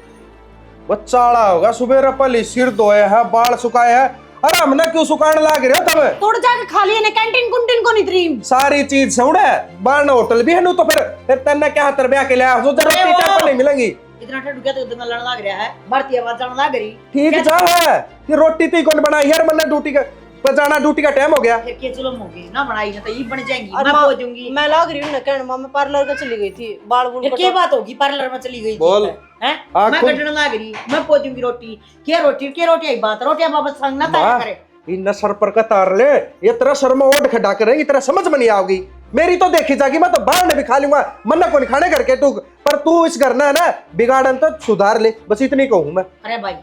बच्चाड़ा होगा, सुबह पहले सिर धोए है, बाल सुखाए है, अरे हमने क्यों सुखाने लाग रहे हो तब? तोड़ जाके खा लिए ने, कैंटीन कुंटीन को नहीं तरी सारी चीज सौड़ है, बाहर होटल भी है नु, तो फिर तेने क्या हाथ ब्याह के लिया, रोटी चाय पर नहीं मिलेंगी। इतना ठंड गया तो दंगल लड़न लाग रहा है, भारतीय आवाज जान लाग रही। ठीक जा है, ये रोटी ती कौन बनाई यार, मैंने ड्यूटी का बजाना, ड्यूटी का टाइम हो गया। फिर के जुल्म होगी ना, बनाई है तो ये बन जाएंगी, और मैं माँ- पहुंचूंगी। मैं लग रही हूँ ना कहने, माँ मैं पार्लर का चली गई थी, बाल बुल फिर क्या बात होगी, पार्लर में चली गई बोल। हैं? हाँ, मैं खुद- कटने लाग रही, मैं पहुंचूंगी रोटी क्या रोटी आई बात, रोटियां वापस संग ना माँ, करे। इन सर पर का तार ले, ये तेरा सर में ओढ़ खड़ा करे, ये तेरा समझ में नहीं आओगी। मेरी तो देखी जाएगी, मैं तो बाहर ने भी खा लूंगा, मन को नहीं खाने करके तू, पर तू इस घर ना है ना बिगाड़न तो सुधार ले, बस इतनी कहूँ मैं। अरे भाई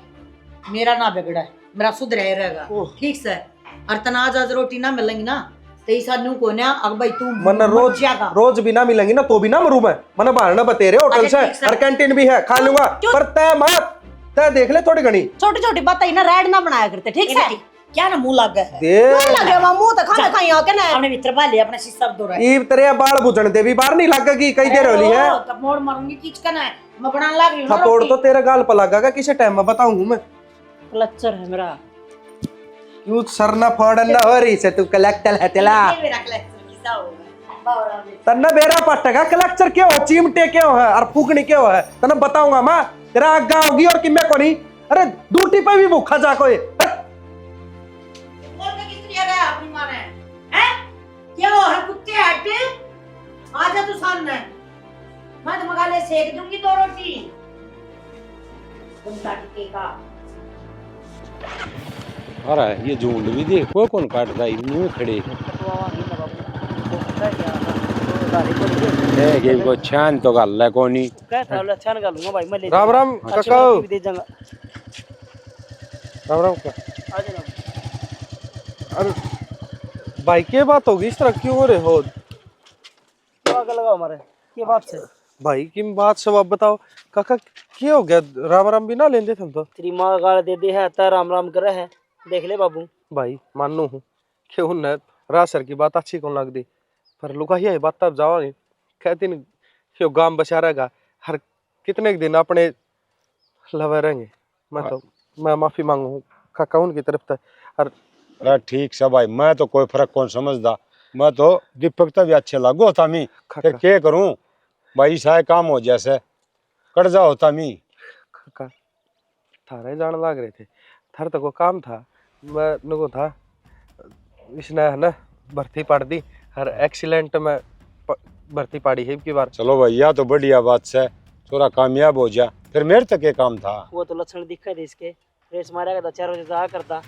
मेरा ना बिगड़ा है, मेरा सुधरा ही रहेगा, ठीक से। और तना आज रोटी ना मिलेंगी ना तो इस आदमी को ना, अब भाई तू मन रोज भी ना मिलेंगी ना तो भी ना मरू मैं, मन बाहर ना बतेरे होटल अच्छा, से, ठीक से। और कैंटीन भी है, खा लूंगा, पर तय मत, तय देख ले थोड़ी घनी छोटी छोटी बात ना रेड ना बनाया करते, ठीक है? क्या ना मुंह लग गया है, दे लगे वहां मुंह तो खाना खाई आके ना हमने भीतर पा लिया अपना शीशा दो रहा ई तेरे बाल बुझण दे भी बाहर नहीं लगेगी, कई देर होली है। तब मोड़ मारूंगी किच का ना मैं बनाने लग रही हूं ना थपोड़ तो रोटी। तेरे गाल पर लगेगा, किसे टाइम में बताऊं मैं। क्लचर है मेरा। क्यों सर ना फोड़न ना हो रही से तू कलेक्टर है तेला, ये मेरा कलेक्टर किसा होगा बावड़ा में। तन्ना बेरा पटका कलेक्टर क्यों हो, चिमटे क्यों है और फूकनी क्यों है, तन्ना बताऊंगा मैं, तेरा आगा होगी और किम्मे को नहीं। अरे ड्यूटी पे भी भूखा जा कोई, बोल के किस लिए गया अपनी मां ने, हैं? क्या वो है कुत्ते हटे, आजा तू सामने, मैं तो मगा ले सेक दूंगी दो रोटी, बंदा टिके का। अरे ये झूंड भी देख, वो कौन काट रहा है, मुंह खड़े देख इनको छान तो गल है कोनी। क्या था अच्छा ना लूंगा भाई, मैं ले राम राम अच्छा काका, भी दे जाऊंगा। राम राम का। आ जाना अरे भाई क्या बात होगी, इस तरह क्यों हो रहे हो क्या आगे लगाओ हमारे, ये बात से भाई? की बात सब आप बताओ काका, क्या हो गया? राम राम भी ना लेंदे थे तो। तेरी माँ गाल दे दे है, ता राम राम करे है, देख ले बाबू। भाई मानू हूँ कि उन रासर की बात अच्छी कौन लग दी, पर लुका ही बात तब जाओगे कहते न यो गांव बचा रहेगा, हर कितने दिन अपने लवे रहेंगे। मैं माफी मांगू काका उनकी तरफ से। और अरे ठीक से भाई, मैं तो कोई फर्क कौन समझदा, मैं तो दीपक तक भी अच्छे लागो होता मी, फिर क्या करूं भाई, शायद काम हो जैसे कट जा होता मी। काका थारे जान लग रहे थे, थार तो को काम था, मैं नुको था इसने है ना भर्ती पढ़ दी, हर एक्सीलेंट में भर्ती पाड़ी है की बार। चलो भैया तो बढ़िया बात से, थोड़ा कामयाब हो जा, फिर मेरे तक ये काम था। वो तो लक्षण दिखा थे इसके, रेस मारेगा तो 4 बजे जा करता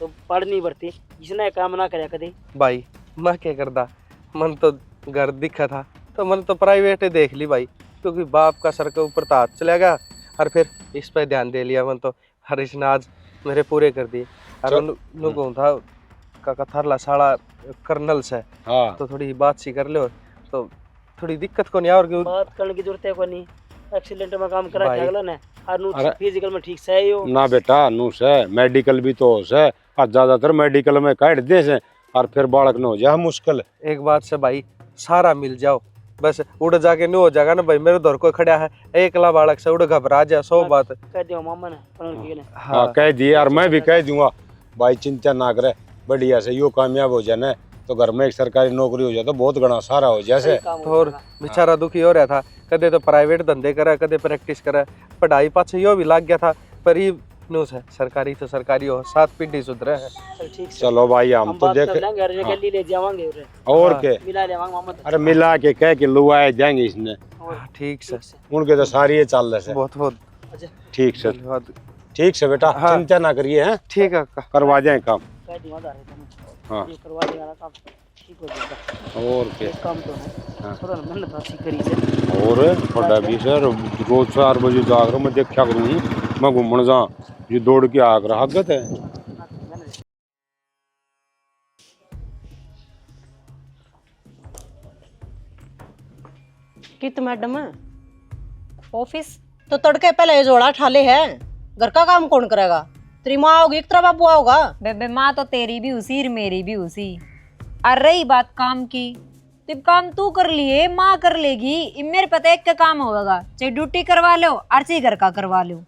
तो पढ़ नहीं बढ़ती, जिसने काम ना करे कभी। भाई मैं क्या करता, मन तो घर दिखा था तो मन तो प्राइवेट देख ली भाई, क्योंकि बाप का सर के ऊपर तो हाथ चला गया, और फिर इस पे ध्यान दे लिया मन तो, हर इसने आज मेरे पूरे कर दिए। और नुको था काका थारला साला कर्नल से, हाँ तो थोड़ी बात सी कर लो तो थोड़ी दिक्कत को नहीं और क्यों। बात करने की जरूरत है कोई नहीं, एक्सीडेंट में काम करा भाई। के अगला ने, और नु अरे। फिजिकल में ठीक से है यो। ना बेटा नू से मेडिकल भी तो हो से, और ज्यादातर मेडिकल में काट दे से, और फिर बालक न हो जाए मुश्किल। एक बात से भाई सारा मिल जाओ, बस उड़ जाके नहीं हो जाएगा ना भाई, मेरे दौर को खड़ा है एकला बालक से, उड़ घबरा जा सो बात। कह दियो मामा ने पढ़ने के ने। हाँ कह दिए, और मैं भी कह दूंगा भाई, चिंता ना करे, बढ़िया से यो कामयाब हो जाए ना, तो घर में एक सरकारी नौकरी हो जाए तो बहुत घना सारा हो जैसे। और बेचारा दुखी हो रहा था, कदे तो प्राइवेट धंधे करा, कदे प्रैक्टिस करा, पढ़ाई पाछे यो भी लग गया था, पर ये न्यूज है सरकारी तो सरकारी हो, 7 पीढ़ी सुधरे है। ठीक से चलो भाई हम तो बात देख कर लेंगे, और जल्दी ले जावांगे उरे, और हाँ। के, मिला लेवांगे मामा। अरे मिला के कह के लुआए जाएंगे इसने, ठीक से, उनके तो सारी ये चल रहे से। बहुत बहुत ठीक से, धन्यवाद। ठीक से बेटा, हाँ। चिंता ना करिए, हैं ठीक है काका। करवा जाए काम। कह दियो आधार है तुम, हाँ ये करवा देगा ना काम, ठीक हो जाएगा। और के, काम तो है, हाँ। थोड़ा मेहनत अच्छी करी से। और बड़ा भी सर रोज 4 बजे जाकर मैं देखा करूँ, मैं घूमने जा, ये दौड़ के आकर हगत है। कित मैडम ऑफिस। तो तड़के पहले ये जोड़ा ठाले है, घर का काम कौन करेगा? तेरी माँ होगी एक तरह बाबू होगा। बेबे माँ तो तेरी भी उसी और मेरी भी उसी। और रही बात काम की, तब काम तू कर लिए माँ कर लेगी, मेरे पता एक का काम होगा, चाहे ड्यूटी करवा लो और चाहे घर का करवा लो।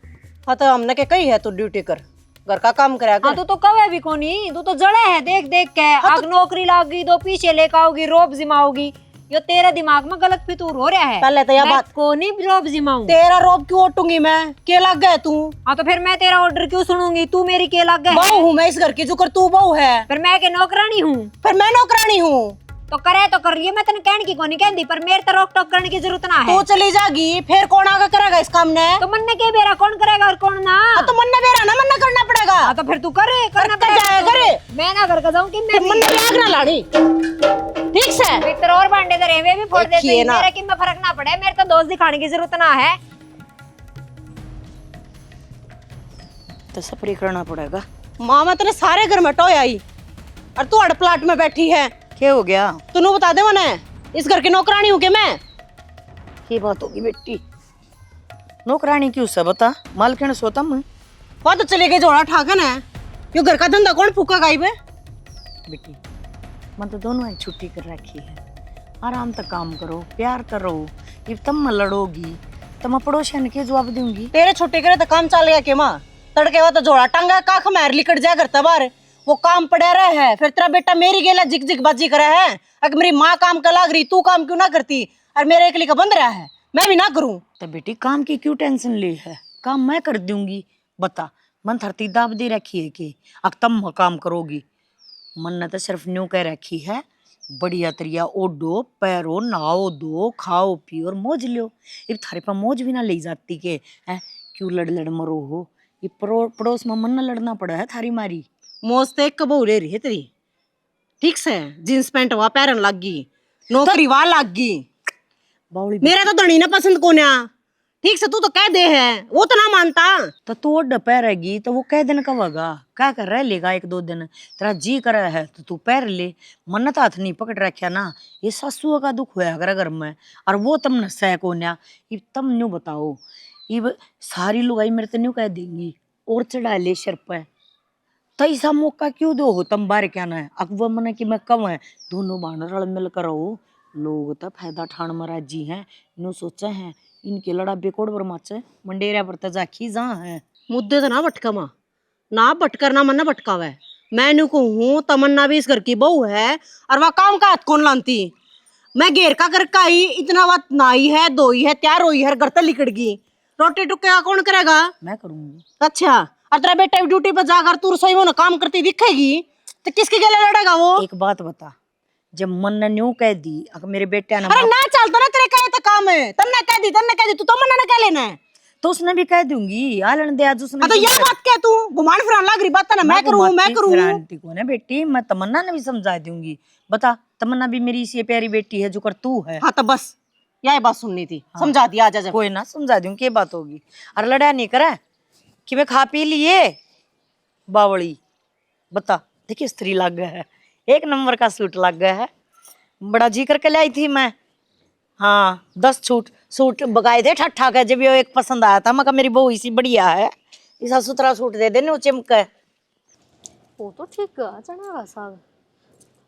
हाँ तो हमने के कही है तू ड्यूटी कर, घर का काम करा हाँ कर। तू तो कवे भी कोनी, तू तो जड़े है देख देख के। आग नौकरी लागी दो पीछे लेकर आओगी, रोब जिमाओगी। यो तेरे दिमाग में गलत फितूर हो रहा है। पहले तो यह बात, को नहीं रोब जिमाऊं। तेरा रोब क्यों ओटूंगी मैं? के लग गए तू? हाँ तो फिर मैं तेरा ऑर्डर क्यों सुनूंगी? तू मेरी के लग गए? बहू हूँ मैं इस घर की, जो कर तू बहू है। फिर मैं के नौकरानी हूँ। फिर मैं नौकरानी हूँ। तो करे तो कर लिए, मैं तेन कहने की कोनी कहती, पर मेरे तो रोक टोक करने की जरूरत ना है। तू चली जागी फिर कौन आगे करेगा इस काम ने? तो मन्ने के बेरा कौन करेगा और कौन ना? तो मन्ने बेरा ना मन्ना करना पड़ेगा। हाँ तो फिर तू करे, करना करके जाया पड़ेगा। करे। मैं ना घर का जाऊँ कि मैं मन्ने भी आग ना लाड़ी, ठीक से? भीतर और भांडे धरे वे भी फोड़ एक देते ही है हैं, ना। मेरे की में फर्क ना पड़े, मेरे तो दोस्त दिखाने की जरूरत ना है। तो सफरी करना पड़ेगा। माँ मैं तेरे सारे घर में टोय आई और तू अड़ प्लाट में बैठी है। क्या हो गया? तूने बता दे मने, इस घर की नौकरानी हूँ के मैं? ये बात होगी बेटी, नौकरानी क्यों से बता, मालकिन सोता मैं। वहाँ तो चले गए जोड़ा ठाकन है, यो घर का धंधा कौन फूका गाई बे? बेटी मैं तो दोनों एक छुट्टी कर रखी है, आराम तक काम करो, प्यार करो। ये तब मैं लड़ोगी तो मैं पड़ोसियन के जवाब दूंगी। तेरे छुट्टी करे तो काम चल गया के माँ? तड़के हुआ तो जोड़ा टंगा काख मार लिकट जाया करता बार, वो काम पड़ा रहा है। फिर तेरा बेटा मेरी गेला जिक जिक बाजी करे है। अगर मेरी माँ काम का लाग रही, तू काम क्यों ना करती? और मेरे एकली का बंद रहा है, मैं भी ना करूं। तो बेटी काम की क्यों टेंशन ली है, काम मैं कर दूंगी। बता मन धरती दाब दे रखी है कि अब तुम काम करोगी? मन ने तो सिर्फ न्यू कह रखी है, बढ़िया तरिया ओडो पैरो नहाओ दो खाओ पियो और मौज लो। ये थारे पर मौज भी ना ले जाती के है, क्यों लड़ लड़ मरो हो? ये पड़ोस में मन न लड़ना पड़ा है थारी मारी। मौज तो एक कबू ले रही है तेरी, ठीक से? जींस पैंट वहां पहन लग गई, नौकरी वहां लग गई। बावली मेरा तो धनी ना पसंद को ना, ठीक से? तू तो कह दे है, वो तो ना मानता। तो तू ओड पैरेगी तो वो कै दिन कवेगा, क्या कर रह लेगा? एक दो दिन तेरा जी कर है तो तू पैर ले, मन तो हाथ नहीं पकड़ रखा ना। ये सासुओं का दुख हुआ अगर घर में, और वो तुम न सह को न्या। ये तुम न्यू बताओ, ये सारी लुगाई मेरे तो न्यू कह देंगी और चढ़ा ले सिर पे, तो ऐसा मौका क्यों दो हो तुम बार क्या ना है? अकबर मन की मैं कम है, दोनों बाण रल मिल कर रहो। लोग तो फायदा ठाण महाराज जी हैं, नु सोचे हैं इनके लड़ा बेकोड़ पर माचे मंडेरा पर तो जाखी जहाँ है। मुद्दे तो ना भटका माँ, ना भटकर ना मन ना भटकावे। मैं नु को हूँ, तमन्ना भी इस घर की बहू है, और वह काम का हाथ कौन लानती? मैं घेर का कर का ही इतना बात नाई है, दोई है, तैयार हुई है, घर तक लिकड़ गई। रोटी टुक्के का कौन करेगा? मैं करूंगी। अच्छा, और तेरा बेटा भी ड्यूटी पर जाकर तू रसोई में ना काम करती दिखेगी तो किसके गले लड़ेगा वो? एक बात बता, जब मन ने न्यू कह दी अगर मेरे बेटे ने अरे ना चलता ना तेरे कहे तो काम है, तन्ने कह दी तू तो मन्ना ना कह लेना है। तो उसने भी कह दूंगी आलन दे आज उसने हाँ तो भी यह बात क्या तू घुमान फिरान लग रही बात ना? मैं करूँ आंटी को ना बेटी, मैं तमन्ना ने भी समझा दूंगी। बता, तमन्ना भी मेरी इसी प्यारी बेटी है जो कर तू है। हाँ तो बस यही बात सुननी थी, समझा दिया आजा जब। कोई ना समझा दूंगी, क्या बात होगी। और लड़ा नहीं करे कि मैं खा पी लिए बावड़ी। बता देखिए स्त्री लग गया है, एक नंबर का सूट लग गया है, बड़ा जी करके लाई थी मैं। हाँ 10 सूट बगाए थे ठट्ठा के, जब ये एक पसंद आया था मैं कहा मेरी बहू इसी बढ़िया है, ऐसा सुथरा सूट दे देने वो चिमका। वो तो ठीक है, चना का साग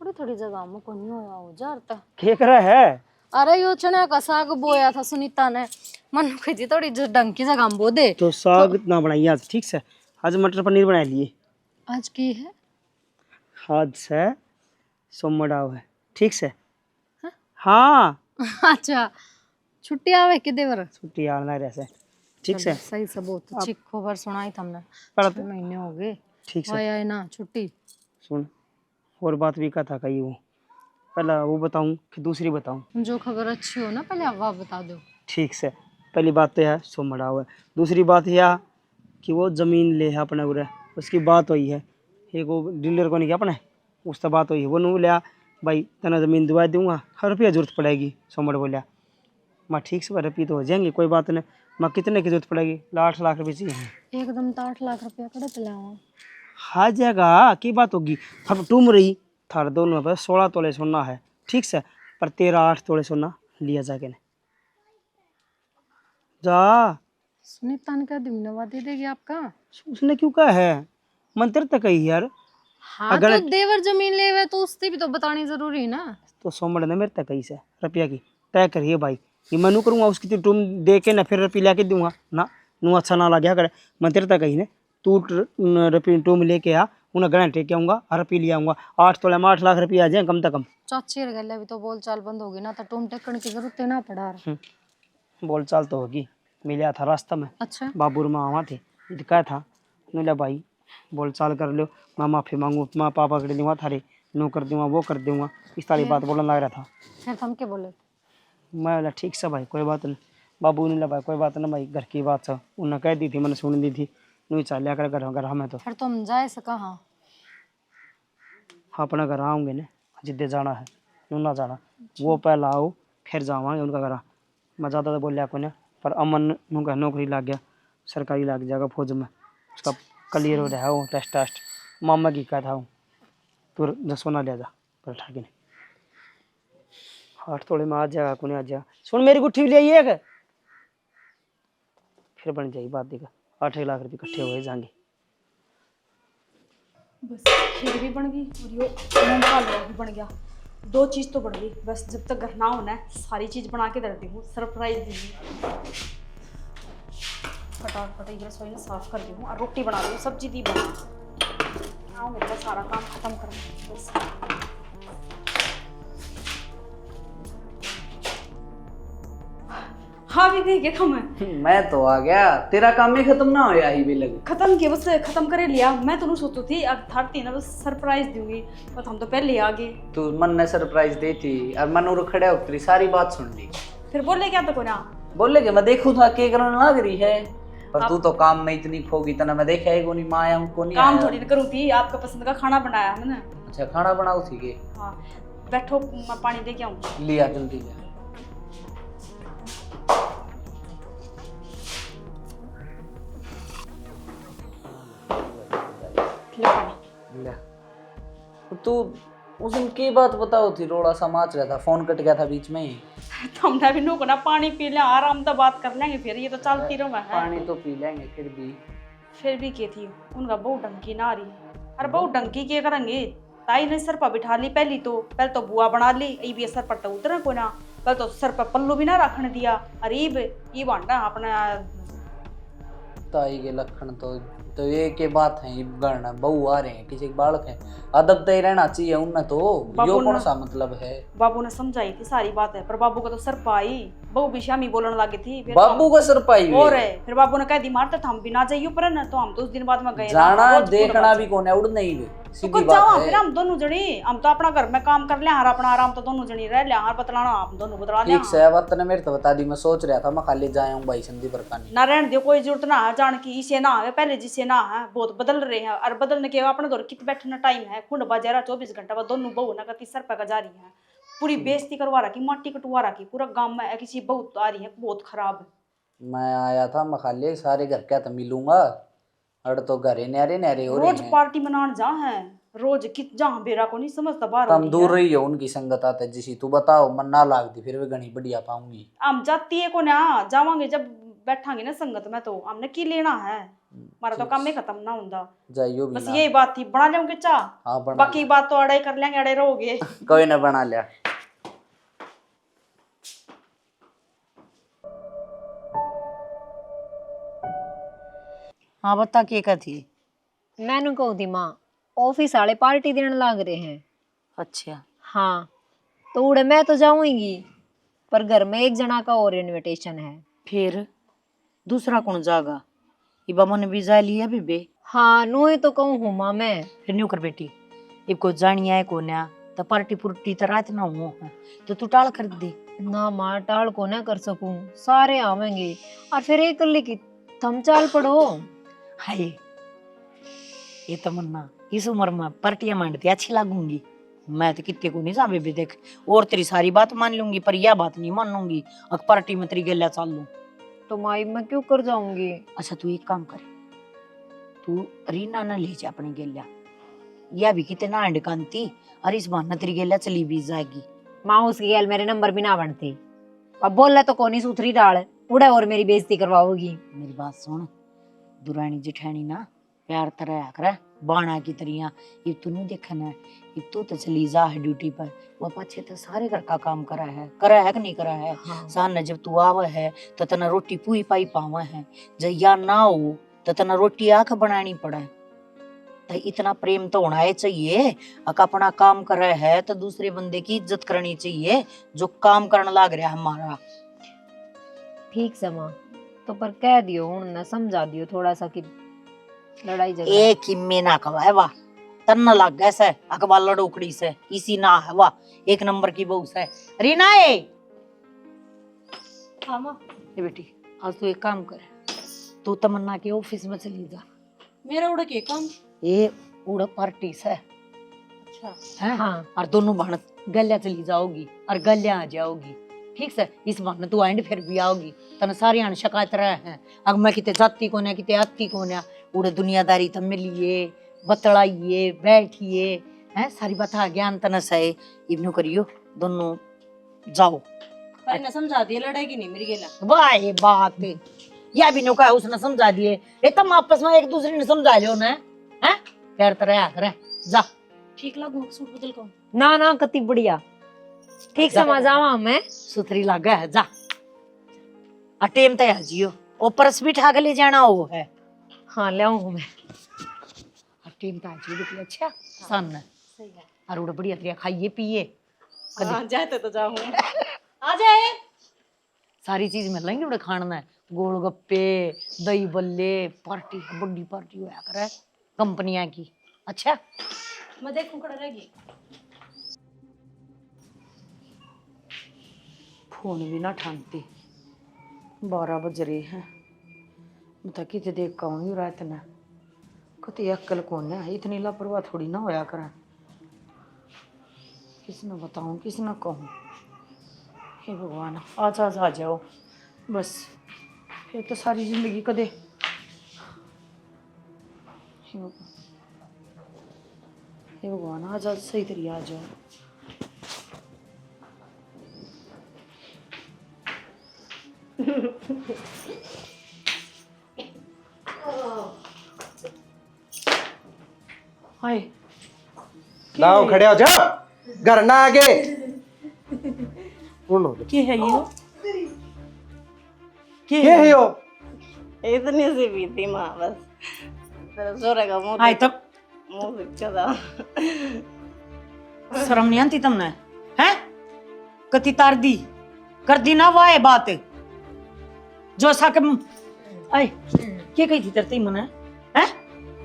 थोड़ी थोड़ी जगह में को नहीं होया हो जाता। क्या कर रहा है? अरे यो चना का साग बोया था सुनीता ने, मन कहती थोड़ी जो ढंग की जगह में बो दे। तो साग ना बनाइए आज, ठीक से? आज मटर पनीर बना लिए। आज की है? आज से सोमवार है, ठीक से? हाँ अच्छा छुट्टी आवे कि देवर? छुट्टी आना रहसे, ठीक से? सही से बहुत अच्छी खबर सुनाई तुमने, पढ़ 6 महीने हो गए ठीक से? आया है ना छुट्टी। सुन, और बात भी कहा था कही वो, पहला वो बताऊं कि दूसरी बताऊं? जो खबर अच्छी हो ना पहले आप बता दो। ठीक से, पहली बात तो है सोमवार है, दूसरी बात यह कि वो ज़मीन ले है अपने उरे, उसकी बात हुई है। एक वो डीलर को नहीं क्या अपने, उससे बात हुई है, वो नहीं बोलिया भाई तना ज़मीन दिवा दूंगा, हर रुपया जरूरत पड़ेगी। सोमवार बोलिया मैं ठीक से रुपये तो हो जाएंगे, कोई बात नहीं। मैं कितने की जरूरत पड़ेगी? 8 लाख रुपये चाहिए। एकदम तो 8 लाख रुपया कड़े चलाओ? आ जाएगा, की बात होगी। अब तुम रही थार दोनों पर 16 तोले सोना है, ठीक से? पर 13 8 तोले सोना लिया जाके नहीं। जा। सुनीता ने कहा दिमनवा दे देगी आपका। उसने क्यों कहा है? मंत्र तक ही यार। हाँ अगर- तो देवर जमीन ले हुए तो उससे भी तो बतानी जरूरी है ना। तो सोमड़ ने मेरे तक ही से रुपया की तय करिए भाई। ये मनु करूंगा उसकी तो टूम दे के ना फिर रुपये ला के दूंगा ना। नू अच्छा ना लगे करे मंत्र तक ही ने। तू रुपये टूम लेके आ, उन्हें गणा टेक के आऊंगा और रुपये ले आऊंगा। 8 तोले में 8 लाख रुपये आ जाए कम से कम। चाची रे गले अभी तो बोल चाल बंद होगी ना तो टूम टेकन की जरूरत है ना पड़ा। बोल चाल तो होगी। मिला था रास्ता में, अच्छा बाबूर में आवा थे, कहा था बोला भाई बोल चाल कर लो, मैं माफ़ी मांगू, मैं पापा कर दूंगा थारे, नो कर दूंगा वो कर दूंगा, इस सारी बात बोलने लग रहा था। फिर हम क्या बोले? मैं बोला ठीक से भाई कोई बात नहीं। बाबू ने बोला भाई कोई बात नहीं भाई, घर की बात है, उन्हें कह दी थी, मैंने सुन दी थी, नहीं चल लिया कर घर हमें तो फिर तुम जाए से कहाँ? अपना घर आऊँगे ना, जिद्दे जाना है नू ना जाना, वो पहला आओ फिर जावांगे उनका घर। मैं ज़्यादा तो बोलिया को ना, पर अमन नू का नौकरी लग गया, सरकारी लग जाएगा फौज में, उसका क्लियर हो रहा है वो टेस्ट। मामा की कहा था हूँ तू दसो ना ले जा पर ठाकी नहीं 8 तोले में आ जाएगा को नहीं आ जाएगा। सुन मेरी गुट्ठी ले आई है फिर बन जाएगी बात। देखा 8 लाख रुपये इकट्ठे हुए जाएंगे। बस खीर भी बन गई और यो मूंग का हलवा भी बन गया। 2 चीज़ तो बन गई। बस जब तक घर ना होना है सारी चीज़ बना के दे दी हूँ, सरप्राइज दी। फटाफट ये रसोई ना साफ कर दी हूँ और रोटी बना दी हूँ, सब्जी दी बना आऊँगे तो सारा काम खत्म कर बस। हाँ भी देखे कम है। मैं तो आ गया, तेरा काम ही खत्म ना होया ही भी लगे। खत्म किया बस, खत्म करे लिया। मैं तो सोचू थी अब थारती ना बस सरप्राइज दूंगी, पर हम तो पहले आ गए। तू मन ने सरप्राइज दी थी और मन उर खड़े होकर तेरी सारी बात सुन ली। फिर बोले क्या तो को ना बोले कि मैं देखूं था के करने लग रही है, पर तू तो काम में इतनी खोगी तना मैं देखा ही को नहीं, माँ आया को नहीं काम आया। थोड़ी ना करूँ थी, आपका पसंद का खाना बनाया मैंने। अच्छा खाना बनाओ थी के? हाँ बैठो मैं पानी दे के आऊँ। लिया जल्दी जा। ले पानी। ले तू उस दिन की बात बताओ थी, रोड़ा सा माच रहा था, फोन कट गया था बीच में ही। तो हमने भी नुको ना पानी पी लिया, आराम से बात कर लेंगे, फिर ये तो चलती रहो है। पानी तो पी लेंगे फिर भी के थी उनका बहु डंकी ना रही। अरे बहु डंकी के करेंगे, ताई ने सर पर बिठा ली पहले तो बुआ बना ली, ये भी सर पर तो उतरा को ना, पहले तो सर पर पल्लू भी ना रखने दिया। अरे ये बांटा अपना ताई के लक्षण तो ये के बात है, ये गण बहू आ रहे हैं, किसी के बालक है, अदब तो ही रहना चाहिए उनमें तो। यो कौन सा मतलब है? बाबू ने समझाई थी सारी बात है, पर बाबू का तो सर पाई, बहू भी शामी बोलने लगी थी। फिर बाबू का सर पाई और है फिर बाबू ने कह दी मारता था हम भी ना जाइयो पर ना, तो हम तो उस दिन बाद में गए जाना देखना भी कौन है, उड़ नहीं गए सीधी बात है। फिर हम दोनों जनी हम तो अपना घर में काम कर लिया, हर अपना आराम तो दोनों जनी रह लिया, हर बतलाना हम दोनों बतला लिया। ठीक से बात ने मेरे तो बता दी, मैं सोच रहा था मैं खाली जाया हूँ भाई संधि पर कानी ना रहने दियो, कोई जरूरत ना है जान की, इसे ना है पहले जिसे ना है, बहुत बदल रहे हैं और बदलने के अपने दौर कित बैठना टाइम है, खुंड बाजारा 24 घंटा बाद दोनों बहू ना कति सर पर जा रही है, पूरी बेइज्जती करवा रखी, माटी कटवा रखी, पूरा गांव में किसी बहुत आ रही है, बहुत खराब। मैं आया था मैं खाली सारे घर क्या तो मिलूंगा, अड़ तो घरे न्यारे न्यारे हो रहे रोज हैं। पार्टी मनान जा है, रोज कित जहाँ बेरा को नहीं समझता बाहर तुम दूर रही हो उनकी संगत आते जिसी, तू बताओ मन ना लागती फिर भी घनी बढ़िया पाऊंगी। हम जाती है को ना जावांगे जब बैठांगे ना संगत में, तो हमने की लेना है, हमारा तो काम ही खत्म ना होता। जाइयो भी बस ना। यही बात थी, बना लेंगे चाह, हाँ बना बाकी बात तो अड़े कर लेंगे, अड़े रहोगे। कोई ना बना लिया। हाँ बता के का थी? मैंने कहूँ थी माँ ऑफिस वाले पार्टी देने लाग रहे हैं। अच्छा हाँ तो उड़े मैं तो जाऊंगी, पर घर में एक जना का और इनविटेशन है। फिर दूसरा कौन जागा? इबा मन भी जा लिया बीबे। हाँ नू ही तो कहूँ हूँ माँ मैं। फिर न्यू कर बेटी, इब को जानिया है कोन्या तो पार्टी पुर्टी तो रात ना हो तो तू टाल कर दे ना माँ टाल को ना कर सकूं, सारे आवेंगे और फिर एक कल्ली की थम चाल पड़ो। हाय ये तमन्ना इस उम्र में पार्टियां मांडती अच्छी लगूंगी, मैं तो कितने को नहीं जा बेबे। देख और तेरी सारी बात मान लूंगी पर यह बात नहीं मान लूंगी, अक पार्टी में तेरी गला चाल लूं तो माई मैं क्यों कर जाऊंगी? अच्छा तू एक काम कर, तू रीना ना ले जा अपनी गेला, या भी कितना अंड कांती और इस बहाना तेरी गेला चली भी जाएगी। माँ उसकी गैल मेरे नंबर भी ना बनते, अब बोल रहा तो कोनी सुथरी डाल उड़ा और मेरी बेइज्जती करवाओगी। मेरी बात सुन, दुरानी जिठानी ना प्यार तरह करे बाणा की तरिया। ये तू नहीं देखना है, ये तू तो चली जा है ड्यूटी पर, वो पीछे तो सारे घर का काम करा है कि नहीं करा है। हाँ। सामने जब तू आवा है तो तना रोटी पूरी पाई पावा है, जब या ना हो तो तना रोटी आके बनानी पड़े। तो इतना प्रेम तो होना ही चाहिए। अगर अपना काम कर रहे है तो दूसरे बंदे की इज्जत करनी चाहिए जो काम करने लग रहा है हमारा। ठीक से माँ, तो पर कह दियो उन समझा दियो थोड़ा सा कि लड़ाई झगड़ा एक ही में ना कवा वाह तन्ना लग गया से अकबाल लड़ोकड़ी से इसी ना है वाह एक नंबर की बहू से। रीना ए ये बेटी आज तू एक काम कर, तू तमन्ना के ऑफिस में चली जा। मेरा उड़ा के काम। ये उड़ा पार्टी से अच्छा है हाँ। और दोनों बहन गलिया चली जाओगी और गलिया आ जाओगी। ठीक से इस बहाने तू आएंड फिर भी आओगी। तन सारी आन शिकायत रहे हैं अग मैं किते जाती कोने किते आती कोने उड़े दुनियादारी तम मिलिए बतलाइए बैठिए हैं सारी बात ज्ञान तन से इब्नु करियो दोनों जाओ। पर इन्हें समझा दिया लड़ाई की नहीं मेरी गेला। वाह ये बात या भी नौका उसने समझा दिए ये तुम आपस में एक दूसरे ने समझा लो ना हैं प्यार तरह करे जा। ठीक लागू सूट बदल को ना ना कति बढ़िया ठीक समझ आवा मैं सुथरी लगा है जा टेम तैयार जियो और परस भी ठाक ले जाना वो है। हाँ ले आऊँ मैं टीम का जी बिल्कुल अच्छा सन सही है और उड़ा बढ़िया तरिया खाइए पिए हां जाते तो जाओ आ जाए सारी चीज मिलेंगी उड़ा खाना है गोलगप्पे दही बल्ले पार्टी बड़ी पार्टी होया करे कंपनियां की। अच्छा मैं देखूं कड़ा रहेगी। फोन भी ना ठानती 12 बज रहे हैं मैं तो किते देख का हूँ रात में कति अक्ल कौन है इतनी लापरवाह थोड़ी ना होया करे। किसने बताऊं किसने कहूँ हे भगवान आज आज आ जाओ बस फिर तो सारी जिंदगी कदे हे भगवान आज आज सही तरीके आ जाओ। हाय लाओ खड़े हो जाओ घर ना आगे उन्नो क्या है ये के है यो इतनी सी बीती मां बस तेरा जोरे का मुंह हाय तब मुंह दिखता था। शर्म नहीं आती तुमने हैं कति तार दी कर दी ना वाह बात जो साकम आई क्या कही थी तरती मने हैं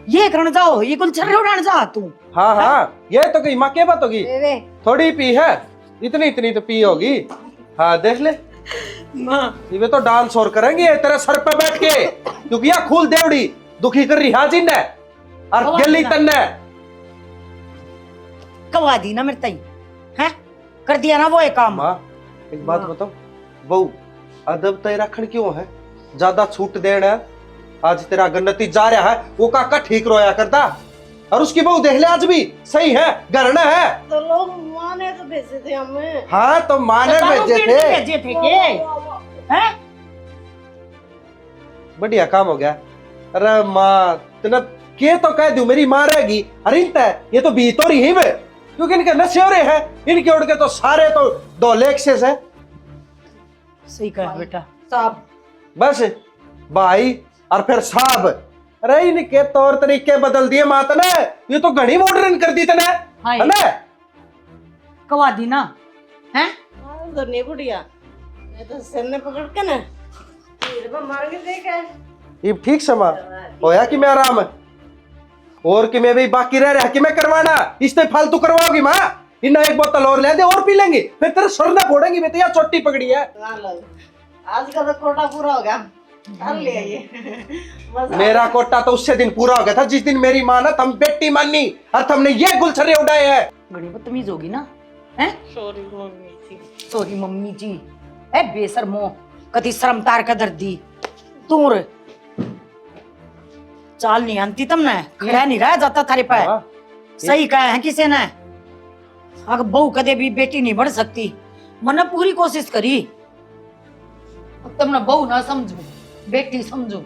ये करने जाओ ये कुल छर्रे उड़ाने जा तू। हाँ हाँ ये तो कहीं माँ के बात होगी थोड़ी पी है इतनी इतनी तो पी होगी। हाँ देख ले मां ये तो डांस और करेंगे तेरे सर पे बैठ के क्योंकि यह खूल देवड़ी दुखी कर रही हाजी ने और गली तन्ने कवा दी ना मेरे तई हैं कर दिया ना वो एक काम। माँ एक बात बताओ बहू अदब तय रखन क्यों है ज्यादा छूट देना आज तेरा गन्नती जा रहा है वो काका ठीक रोया करता और उसकी बहू देख ले आज भी सही है गरना है। तो लोग माने तो भेजे थे हमें। हाँ तो माने भेजे थे के हैं बढ़िया काम हो गया। अरे माँ तेना के तो कह दू मेरी माँ रहेगी अरे ये तो बीतो रही है क्योंकि इनके नशे हो रहे हैं इनके उड़ के तो सारे तो 2 लेख से है। सही कहा बेटा साहब बस भाई और फिर साहब अरे इनके तौर तरीके बदल दिए मात ने ये तो घनी मॉडर्न कर दी तने है ना कवा दी ना हैं तो नहीं बुढ़िया मैं तो सिर ने पकड़ के ना तीर में मार के देखा ये ठीक समा होया कि मैं आराम है और कि मैं भी बाकी रह रहा कि मैं करवाना इसने फालतू करवाओगी माँ इन्ना एक बोतल और ले दे और पी लेंगे फिर तेरे सर ना फोड़ेंगी मैं तो यहाँ चोटी पकड़ी है। आज का तो कोटा पूरा हो गया कर लिया ये मेरा कोटा तो उससे दिन पूरा हो गया था जिस दिन मेरी माँ ना तुम बेटी मानी और तुमने ये गुलछर्रे उड़ाए हैं। बड़ी बदतमीज होगी ना हैं सॉरी मम्मी जी ए बेशर्मो कति शर्म तार का दर्दी तूर चाल नहीं आती तुमने खड़ा नहीं रह जाता थारे पे सही कहा है किसी ने अगर बहू कदे भी बेटी नहीं बढ़ सकती मैंने पूरी कोशिश करी अब तुमने बहू ना समझो, बेटी समझो,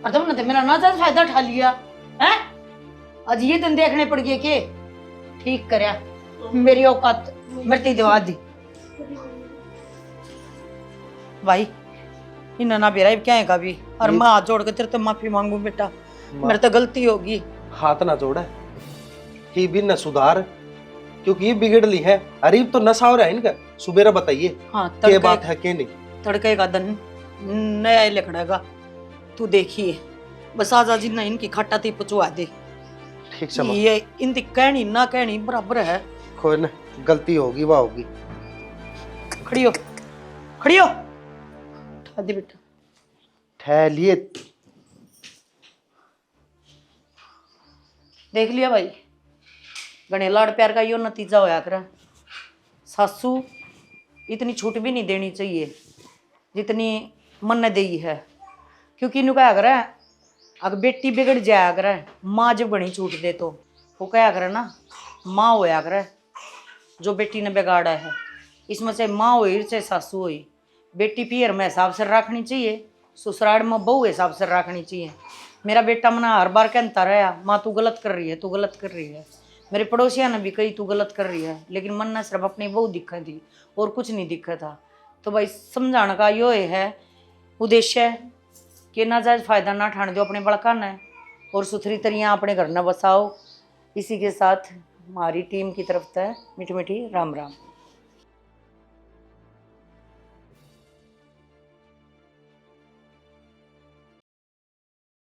और तुमने तो मेरा नाजायज फायदा उठा लिया है। आज ये दिन देखने पड़ गए के ठीक करया, मेरी औकात मरती दवा दी। भाई इन्हें ना बेरा क्या है कभी, और मैं हाथ जोड़ के तेरे तो माफी मांगू बेटा, मेरे तो गलती होगी। हाथ ना जोड़ा ही भी न सुधार, क्योंकि ये बिगड़ ली है। अरीब तो नशा हो रहा है इनका। सुबेरा बताइए हाँ क्या बात है क्या नहीं। तड़के का दिन नया लिखड़ेगा, तू देखिए बस आज आज ना इनकी खट्टा ती पचवा दे। ठीक समझ, ये इनकी कहनी ना कहनी बराबर है। कोई ना, गलती होगी वह होगी। खड़ी हो, खड़ी हो, उठा दे बेटा। ठहरिए, देख लिया भाई, गणे लाड़ प्यार का यो नतीजा होया कर। सासू इतनी छूट भी नहीं देनी चाहिए जितनी मन ने दी है, क्योंकि इन्हों क्या करे, अगर बेटी बिगड़ जाया करे, माँ जब बड़ी छूट दे तो वो क्या करे ना, माँ होया करे जो बेटी ने बिगाड़ा है। इसमें चाहे माँ हो चाहे सासू हो, बेटी पियर में हिसाब से रखनी चाहिए, ससुराल में बहू हिसाब से रखनी चाहिए। मेरा बेटा मना हर बार कहता रहा, माँ तू गलत कर रही है, तू गलत कर रही है। मेरे पड़ोसिया ने भी कही तू गलत कर रही है, लेकिन मन ने सिर्फ अपनी बहू दिखा थी और कुछ नहीं दिखा था। तो भाई समझाने का यो है उद्देश्य कि नाजायज फायदा ना ठान दो अपने बड़का ने, और सुथरी तरियाँ अपने घर न बसाओ। इसी के साथ हमारी टीम की तरफ से मीठी मीठी राम राम।